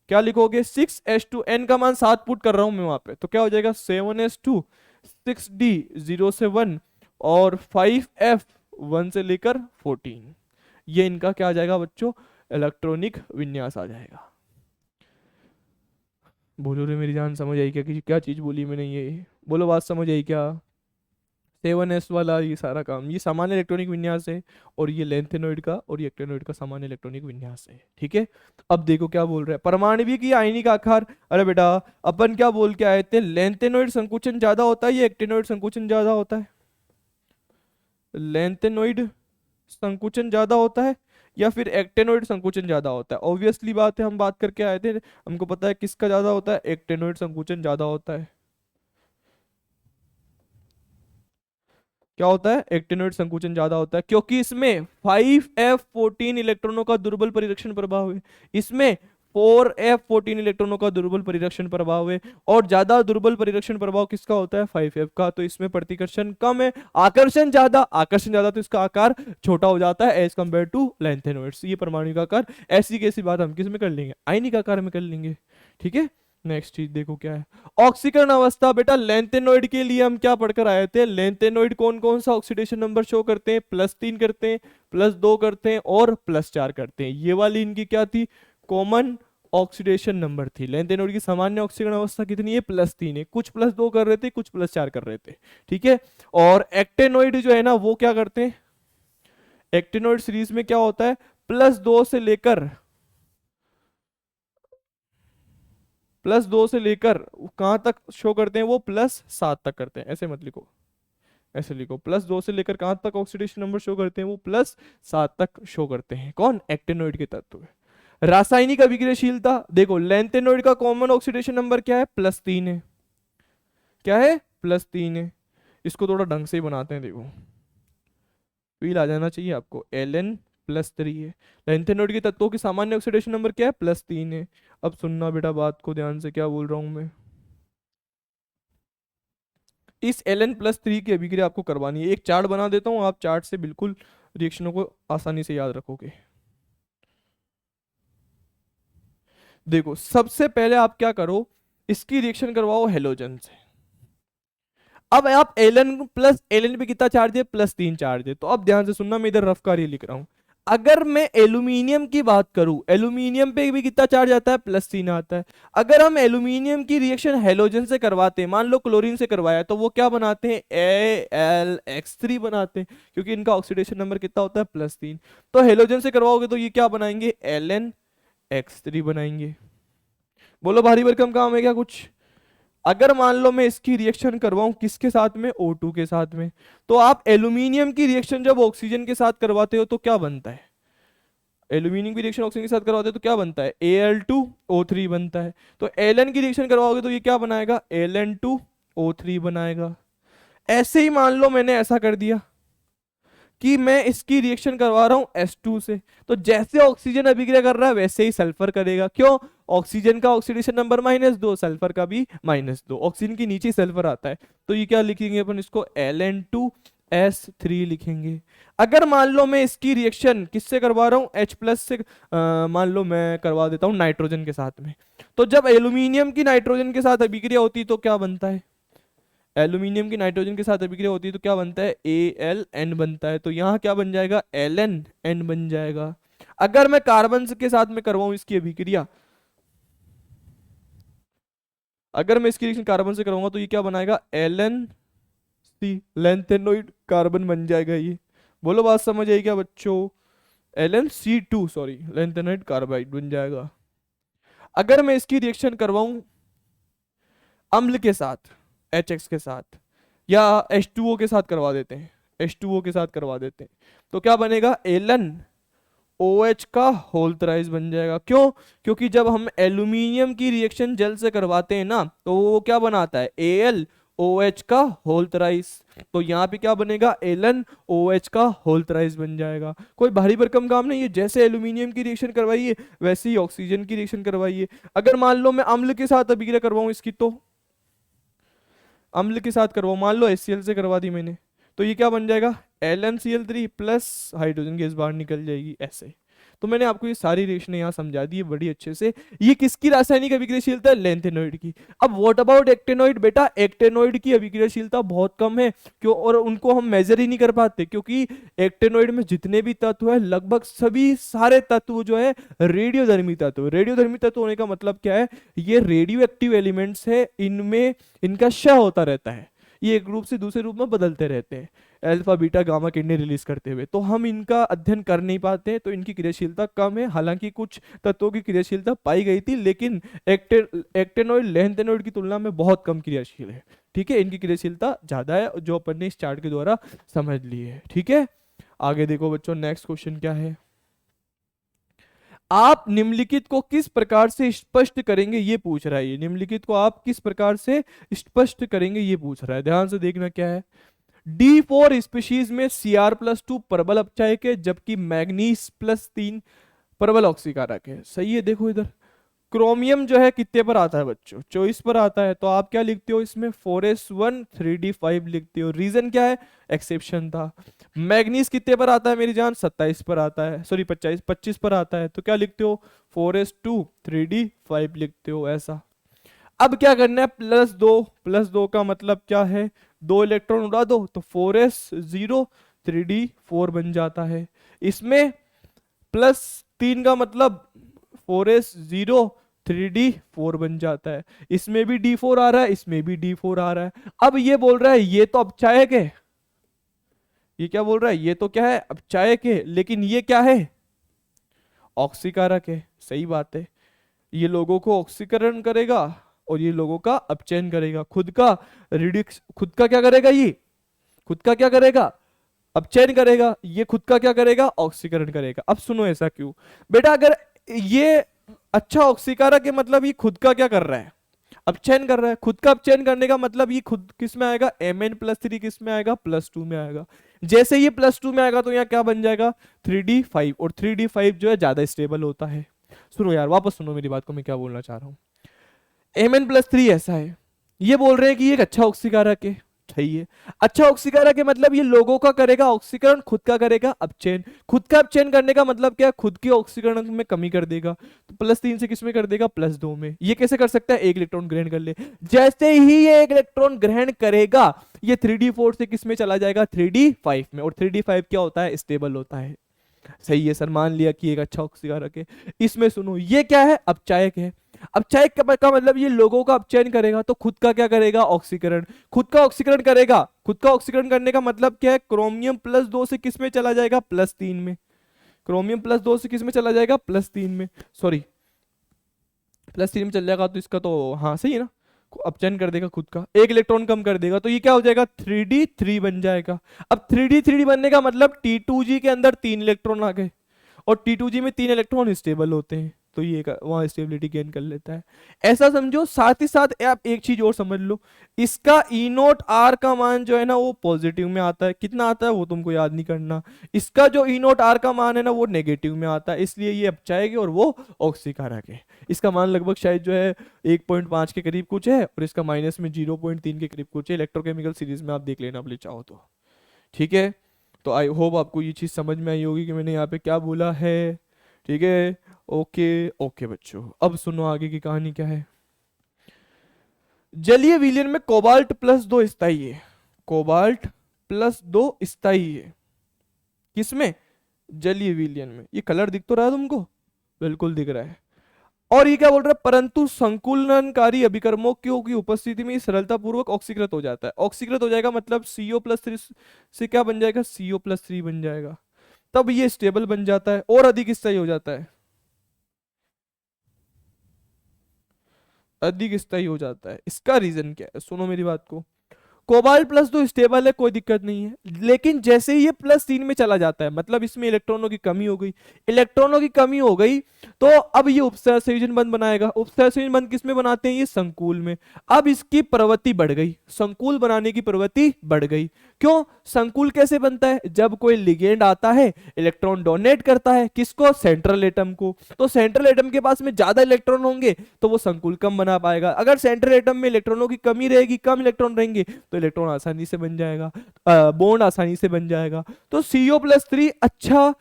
A: क्या लिखोगे, 6s2, एन का मान 7 पुट कर रहा हूं मैं वहां पे, तो क्या हो जाएगा 7s2 6d 0 से 1 और 5f 1 से लेकर 14। ये इनका क्या आ जाएगा बच्चों, इलेक्ट्रॉनिक विन्यास आ जाएगा। बोलो रे मेरी जान, समझ आई क्या, क्या चीज बोली मैंने, ये बोलो, बात समझ आई क्या। 7s वाला ये सारा काम, ये सामान्य इलेक्ट्रॉनिक विन्यास है, और ये लेंथेनोइड का और ये एक्टेनोइड का सामान्य इलेक्ट्रॉनिक विन्यास है, ठीक है। अब देखो क्या बोल रहा है, परमाणविक की आयनिक आकार। अरे बेटा अपन क्या बोल के आए थे, लेंथेनोइड संकुचन ज्यादा होता है या एक्टेनोइड संकुचन ज्यादा होता है, लेंथेनोइड संकुचन ज्यादा होता है या फिर एक्टेनोइड संकुचन ज्यादा होता है। ऑब्वियसली बात है, हम बात करके आए थे, हमको पता है किसका ज्यादा होता है, एक्टेनोइड संकुचन ज्यादा होता है। क्या होता है, एक्टिनोइड संकुचन ज्यादा होता है, क्योंकि इसमें 5f14 इलेक्ट्रॉनों का दुर्बल परिरक्षण प्रभाव है, इसमें 4f14 इलेक्ट्रॉनों का दुर्बल परिरक्षण प्रभाव है, और ज्यादा दुर्बल परिरक्षण प्रभाव किसका होता है, 5f का। तो इसमें प्रतिकर्षण कम है, आकर्षण ज्यादा, आकर्षण ज्यादा तो इसका आकार छोटा हो जाता है एज कंपेयर टू लेंथेनोइड्स। ये परमाणु का आकार, ऐसी कैसी बात हम किस में कर लेंगे, आयनिक आकार में कर लेंगे, ठीक है। नेक्स्ट चीज देखो क्या है, ऑक्सीकरण अवस्था। बेटा लेंथेनोइड के लिए हम क्या पढ़कर आए थे, लेंथेनोइड कौन कौन सा ऑक्सीडेशन नंबर शो करते हैं, +3 करते हैं, +2 करते हैं और +4 करते हैं। ये वाली इनकी क्या थी, कॉमन ऑक्सीडेशन नंबर थी। लेंथेनोइड की सामान्य ऑक्सीकरण अवस्था कितनी है, +3 है, कुछ +2 कर रहे थे, कुछ +4 कर रहे थे, ठीक है। और एक्टेनोइड जो है ना वो क्या करते हैं, एक्टेनोइड सीरीज में क्या होता है, +2 से लेकर, +2 से लेकर कहां तक शो करते हैं वो, +7 तक करते हैं, ऐसे मत लिखो, ऐसे लिखो, +2 से लेकर कहां तक ऑक्सीडेशन नंबर शो करते हैं, वो +7 तक शो करते हैं। कौन? एक्टिनोइड के तत्व। रासायनिक अभिक्रियाशीलता देखो, लैंथेनोइड का कॉमन ऑक्सीडेशन नंबर क्या है? +3 है। क्या है? +3 है। इसको थोड़ा ढंग से ही बनाते हैं, देखो फील आ जाना चाहिए आपको। Ln+3 है। लैंथेनोइड के तत्वों की सामान्य ऑक्सीडेशन नंबर क्या है? +3 है। अब सुनना बेटा बात को ध्यान से, क्या बोल रहा हूं मैं। इस Ln+3 की अभिक्रिया आपको करवानी है। एक चार्ट बना देता हूं, आप चार्ट से बिल्कुल रिएक्शनों को आसानी से याद रखोगे। देखो सबसे पहले आप क्या करो, इसकी रिएक्शन करवाओ हेलोजन से। अब आप Ln पे कितना चार्ज है? +3 चार्ज है। तो अब ध्यान से सुनना, मैं इधर रफ कार्य लिख रहा हूं। अगर मैं एल्यूमिनियम की बात करूं, एल्यूमिनियम पे भी कितना चार्ज आता है? +3 आता है। अगर हम एल्यूमिनियम की रिएक्शन हेलोजन से करवाते हैं, मान लो क्लोरीन से करवाया, तो वो क्या बनाते हैं? AlX3 बनाते हैं, क्योंकि इनका ऑक्सीडेशन नंबर कितना होता है? +3। तो हेलोजन से करवाओगे तो ये क्या बनाएंगे? LnX3 बनाएंगे। बोलो भारी भरकम काम है क्या कुछ? अगर मान लो मैं इसकी रिएक्शन करवाऊं किसके साथ में? O2 के साथ में। तो आप एल्यूमिनियम की रिएक्शन जब ऑक्सीजन के साथ करवाते हो तो क्या बनता है? एल्यूमिनियम की रिएक्शन ऑक्सीजन के साथ करवाते हो तो क्या बनता है? Al2O3 बनता है। तो Ln की रिएक्शन करवाओगे तो ये क्या बनाएगा? Ln2O3 बनाएगा। ऐसे ही मान लो मैंने ऐसा कर दिया कि मैं इसकी रिएक्शन करवा रहा हूं S2 से, तो जैसे ऑक्सीजन अभिक्रिया कर रहा है वैसे ही सल्फर करेगा। क्यों? ऑक्सीजन का ऑक्सीडेशन नंबर -2, सल्फर का भी -2, ऑक्सीजन के नीचे सल्फर आता है। तो ये क्या लिखेंगे अपन इसको? Ln2S3 लिखेंगे। अगर मान लो मैं इसकी रिएक्शन किससे करवा रहा हूं? H+ से मान लो मैं करवा देता हूं नाइट्रोजन के साथ में। तो जब एल्यूमिनियम की नाइट्रोजन के साथ अभिक्रिया होती है तो क्या बनता है? एल्यूमिनियम की नाइट्रोजन के साथ अभिक्रिया होती है तो क्या बनता है? Aln बनता है। तो यहाँ क्या बन जाएगा? Ln बन जाएगा। अगर मैं कार्बन के साथ में करवाऊं इसकी अभिक्रिया, अगर मैं इसकी रिएक्शन कार्बन से करवाऊंगा तो ये क्या बनाएगा? Ln लैंथेनोइड कार्बन बन जाएगा ये। बोलो बात समझ आई क्या बच्चों? LnC2 सॉरी, लैंथेनोइड कार्बाइड बन जाएगा। अगर मैं इसकी रिएक्शन करवाऊं अम्ल के साथ, HX के साथ, या H2O के साथ करवा देते हैं, H2O के साथ करवा देते हैं, तो क्या बनेगा? LnOH का होल थ्राइस बन जाएगा। क्यों? क्योंकि जब हम एल्यूमिनियम की रिएक्शन जल से करवाते हैं ना, तो वो क्या बनाता है? AlOH का होल थ्राइस। तो यहाँ पे क्या बनेगा? LnOH का होल थ्राइस बन जाएगा। कोई भारी भरकम काम नहीं है, जैसे एल्यूमिनियम की रिएक्शन करवाइए वैसे ही ऑक्सीजन की रिएक्शन करवाइए। अगर मान लो मैं अम्ल के साथ अभिक्रिया करवाऊं इसकी, तो अम्ल के साथ करवाओ, मान लो HCl से करवा दी मैंने, तो ये क्या बन जाएगा? LnCl3 प्लस हाइड्रोजन गैस बाहर निकल जाएगी ऐसे। तो मैंने आपको ये सारी रिएक्शन यहाँ समझा दी है बड़ी अच्छे से। ये किसकी रासायनिक अभिक्रियाशीलता है? लैंथेनोइड की। अब व्हाट अबाउट एक्टेनोइड? बेटा एक्टेनोइड की अभिक्रियाशीलता बहुत कम है। क्यों? और उनको हम मेजर ही नहीं कर पाते, क्योंकि एक्टेनोइड में जितने भी तत्व है लगभग सभी सारे तत्व जो है रेडियोधर्मी तत्व। रेडियोधर्मी तत्व होने का मतलब क्या है? ये रेडियो एक्टिव एलिमेंट्स है, इनमें इनका क्षय होता रहता है, ये एक रूप से दूसरे रूप में बदलते रहते हैं अल्फा बीटा गामा किरणें रिलीज करते हुए। तो हम इनका अध्ययन कर नहीं पाते, तो इनकी क्रियाशीलता कम है। हालांकि कुछ तत्वों की क्रियाशीलता पाई गई थी, लेकिन एक्टेनोइड लैंथेनोइड की तुलना में बहुत कम क्रियाशील है। ठीक है, इनकी क्रियाशीलता ज्यादा है, जो अपन ने इस चार्ट के द्वारा समझ ली है। ठीक है, आगे देखो बच्चों, नेक्स्ट क्वेश्चन क्या है। आप निम्नलिखित को किस प्रकार से स्पष्ट करेंगे, ये पूछ रहा है। ये निम्नलिखित को आप किस प्रकार से स्पष्ट करेंगे, ये पूछ रहा है। ध्यान से देखना क्या है। D4 स्पीशीज में Cr+2 प्रबल अपचायक है, जबकि मैग्नीज+3 प्रबल ऑक्सीकारक है। सही है। देखो इधर क्रोमियम जो है कितने पर आता है बच्चों? 24 पर आता है। तो आप क्या लिखते हो इसमें? 4s1 3d5 लिखते हो। रीजन क्या है? एक्सेप्शन था। मैग्नीज कितने पर आता है मेरी जान? 27 पर आता है, सॉरी 25 पर आता है। तो क्या लिखते हो? 4s2 3d5 लिखते हो ऐसा। अब क्या करना है? +2 का मतलब क्या है? 2 इलेक्ट्रॉन उड़ा दो तो 4s0 3d4 बन जाता है। इसमें +3 का मतलब 4s0 3d4 बन जाता है। इसमें भी d4 आ रहा है, इसमें भी d4 आ रहा है। अब ये बोल रहा है ये तो अपचायक है, ये क्या बोल रहा है? ये तो क्या है? अपचायक है। लेकिन ये क्या है? ऑक्सीकारक है। सही बात है, ये लोगों को ऑक्सीकरण करेगा और ये लोगों का अपचयन करेगा। खुद का रिडक्स, खुद का क्या करेगा? ये खुद का क्या करेगा, अपचयन करेगा, ये खुद का क्या करेगा, ऑक्सीकरण करेगा। अब सुनो ऐसा क्यों बेटा, अगर ये अच्छा ऑक्सीकारक है मतलब ये खुद का क्या कर रहा है, अपचयन कर रहा है। खुद का अपचयन करने का मतलब ये खुद किस में आएगा, Mn+3 किस में आएगा, +2 में आएगा। जैसे ये +2 में आएगा तो यहाँ क्या बन जाएगा, 3D5, और 3D5 जो है ज्यादा स्टेबल होता है। सुनो यार, वापस सुनो मेरी बात को, मैं क्या बोलना चाह रहा हूँ। Mn+3 ऐसा है, ये बोल रहे हैं कि ये एक अच्छा ऑक्सीकारक है, सही है। अच्छा ऑक्सीकारक है मतलब ये लोगों का करेगा ऑक्सीकरण, खुद का करेगा अपचयन। खुद का अपचयन करने का मतलब क्या है, खुद के ऑक्सीकरण में कमी कर देगा। तो +3 से किस में कर देगा, +2 में। ये कैसे कर सकता है, एक इलेक्ट्रॉन ग्रहण कर ले। जैसे ही ये एक इलेक्ट्रॉन ग्रहण करेगा ये 3D4 से किस में चला जाएगा, 3D5 में। और 3D5 क्या होता है, स्टेबल होता है। सही है सर, मान लिया कि एक अच्छा ऑक्सीकारक है। इसमें सुनो ये क्या है, अपचायक है। अपचायक का मतलब ये लोगों का अपचयन करेगा तो खुद का क्या करेगा, ऑक्सीकरण। खुद का ऑक्सीकरण करेगा, खुद का ऑक्सीकरण करने का मतलब क्या है, क्रोमियम +2 से किस में चला जाएगा, +3 में। क्रोमियम +2 से किस में चला जाएगा, +3 में, सॉरी +3 में चल जाएगा। तो इसका तो हाँ सही है ना, अपचयन कर देगा खुद का, एक इलेक्ट्रॉन कम कर देगा, तो ये क्या हो जाएगा, 3D3 बन जाएगा। अब 3D3 बनने का मतलब T2G के अंदर 3 इलेक्ट्रॉन आ गए, और T2G में 3 इलेक्ट्रॉन स्टेबल होते हैं, तो ये वहां स्टेबिलिटी गेन कर लेता है। ऐसा समझो। साथ ही साथ आप एक चीज और समझ लो, इसका E0R का मान जो है ना वो पॉजिटिव में आता है। कितना आता है वो तुमको याद नहीं करना। इसका जो E0R का मान है ना वो नेगेटिव में आता है, इसलिए ये अपचायक है और वो ऑक्सीकारक है। इसका मान लगभग शायद जो है 1.5 के करीब कुछ है, और इसका माइनस में 0.3 के करीब कुछ है। इलेक्ट्रोकेमिकल सीरीज में आप देख लेना अपने चाहो तो, ठीक है। तो आई होप आपको ये चीज समझ में आई होगी कि मैंने यहाँ पे क्या बोला है, ठीक है। ओके ओके बच्चों, अब सुनो आगे की कहानी क्या है। जलीय विलयन में कोबाल्ट +2 स्थायी है। कोबाल्ट +2 स्थायी है किसमें, जलीय विलयन में। ये कलर दिख तो रहा है तुमको, बिल्कुल दिख रहा है। और ये क्या बोल रहा है, परंतु संकुलनकारी अभिकर्मों की उपस्थिति में सरलता पूर्वक ऑक्सीकृत हो जाता है। ऑक्सीकृत हो जाएगा मतलब CO+3 से क्या बन जाएगा, CO+3 बन जाएगा। तब ये स्टेबल बन जाता है और अधिक स्थायी हो जाता है, अधिक स्थायी हो जाता है। इसका रीजन क्या है, सुनो मेरी बात को। कोबाल्ट +2 स्टेबल है, कोई दिक्कत नहीं है, लेकिन जैसे ही ये +3 में चला जाता है मतलब इसमें इलेक्ट्रॉनों की कमी हो गई। इलेक्ट्रॉनों की कमी हो गई तो अब ये उपसहसंयोजन बंध बनाएगा। उपसहसंयोजन बंध किस में बनाते हैं, ये संकुल में। अब इसकी प्रवृत्ति बढ़ गई, संकुल बनाने की प्रवृत्ति बढ़ गई। क्यों, संकुल कैसे बनता है, जब कोई लिगेंड आता है इलेक्ट्रॉन डोनेट करता है किसको, सेंट्रल एटम को। तो सेंट्रल एटम के पास में ज्यादा इलेक्ट्रॉन होंगे तो वो संकुल कम बना पाएगा। अगर सेंट्रल एटम में इलेक्ट्रॉनों की कमी रहेगी, कम इलेक्ट्रॉन रहेंगे, तो इलेक्ट्रॉन आसानी से बन जाएगा, बॉन्ड आसानी से बन जाएगा। तो CO+3 अच्छा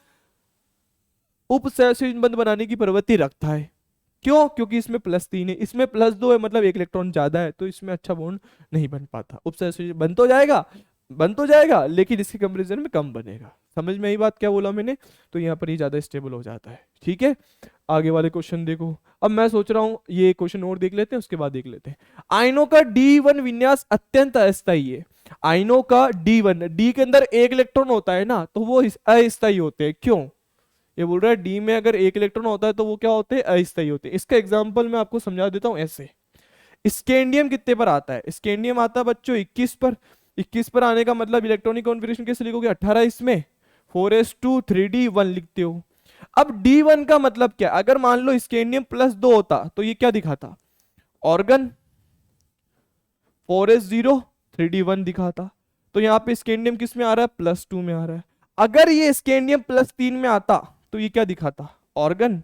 A: उपसहसंयोजन बंध बनाने की प्रवृत्ति रखता है। क्यों, क्योंकि इसमें +3 है, इसमें +2 है, मतलब एक इलेक्ट्रॉन ज्यादा है, तो इसमें अच्छा बॉन्ड नहीं बन पाता। उपसहसंयोजन बन तो जाएगा, बन तो जाएगा, लेकिन इसके कंपैरिजन में कम बनेगा। समझ में आई बात क्या बोला मैंने, तो यहाँ पर ही ज्यादा स्टेबल हो जाता है, ठीक है। आगे वाले क्वेश्चन देखो। अब मैं सोच रहा हूँ ये क्वेश्चन और देख लेते हैं, उसके बाद देख लेते हैं। आयनों का D1 विन्यास अत्यंत अस्थायी है। आयनों का D1, डी के अंदर एक इलेक्ट्रॉन होता है ना, तो वो अस्थायी होते हैं। क्यों, ये बोल रहा है डी में अगर एक इलेक्ट्रॉन होता है तो वो क्या होते हैं, अस्थायी होते हैं। इसका एग्जांपल मैं आपको समझा देता हूं ऐसे। स्कैंडियम कितने पर आता है, स्कैंडियम आता है बच्चों 21 पर। 21 पर आने का मतलब इलेक्ट्रॉनिक कॉन्फ़िगरेशन कैसे लिखोगे, 18 इसमें 4s2 3d1 लिखते हो। अब D1 का मतलब क्या, अगर मान लो स्कैंडियम +2 होता तो ये क्या दिखाता, ऑर्गन 4s0 3d1 दिखाता। तो यहाँ पे स्कैंडियम किस में आ रहा है, +2 में आ रहा है। अगर ये स्कैंडियम +3 में आता तो ये क्या दिखाता, ऑर्गन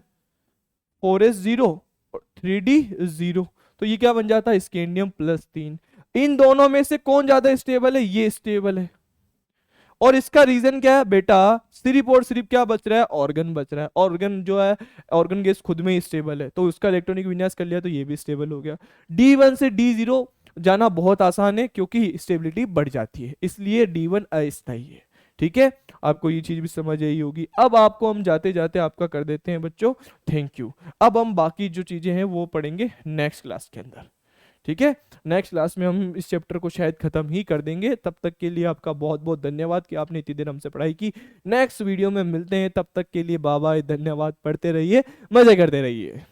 A: 4s0 और 3d0। तो ये क्या बन जाता है, स्कैंडियम +3। इन दोनों में से कौन ज्यादा स्टेबल है, ये स्टेबल है। और इसका रीजन क्या है बेटा, सिर्फ और सिर्फ क्या बच रहा है, ऑर्गन बच रहा है। ऑर्गन जो है, ऑर्गन गैस खुद में ही स्टेबल है, तो उसका इलेक्ट्रॉनिक विन्यास कर लिया तो ये भी स्टेबल हो गया। D1 से D0 जाना बहुत आसान है क्योंकि स्टेबिलिटी बढ़ जाती है, इसलिए D1 अस्थायी है, ठीक है। आपको ये चीज भी समझ आई होगी। अब आपको हम जाते जाते आपका कर देते हैं बच्चों, थैंक यू। अब हम बाकी जो चीजें हैं वो पढ़ेंगे नेक्स्ट क्लास के अंदर, ठीक है। नेक्स्ट क्लास में हम इस चैप्टर को शायद खत्म ही कर देंगे। तब तक के लिए आपका बहुत बहुत धन्यवाद कि आपने इतनी देर हमसे पढ़ाई की। नेक्स्ट वीडियो में मिलते हैं, तब तक के लिए बाय बाय, धन्यवाद। पढ़ते रहिए, मजे करते रहिए।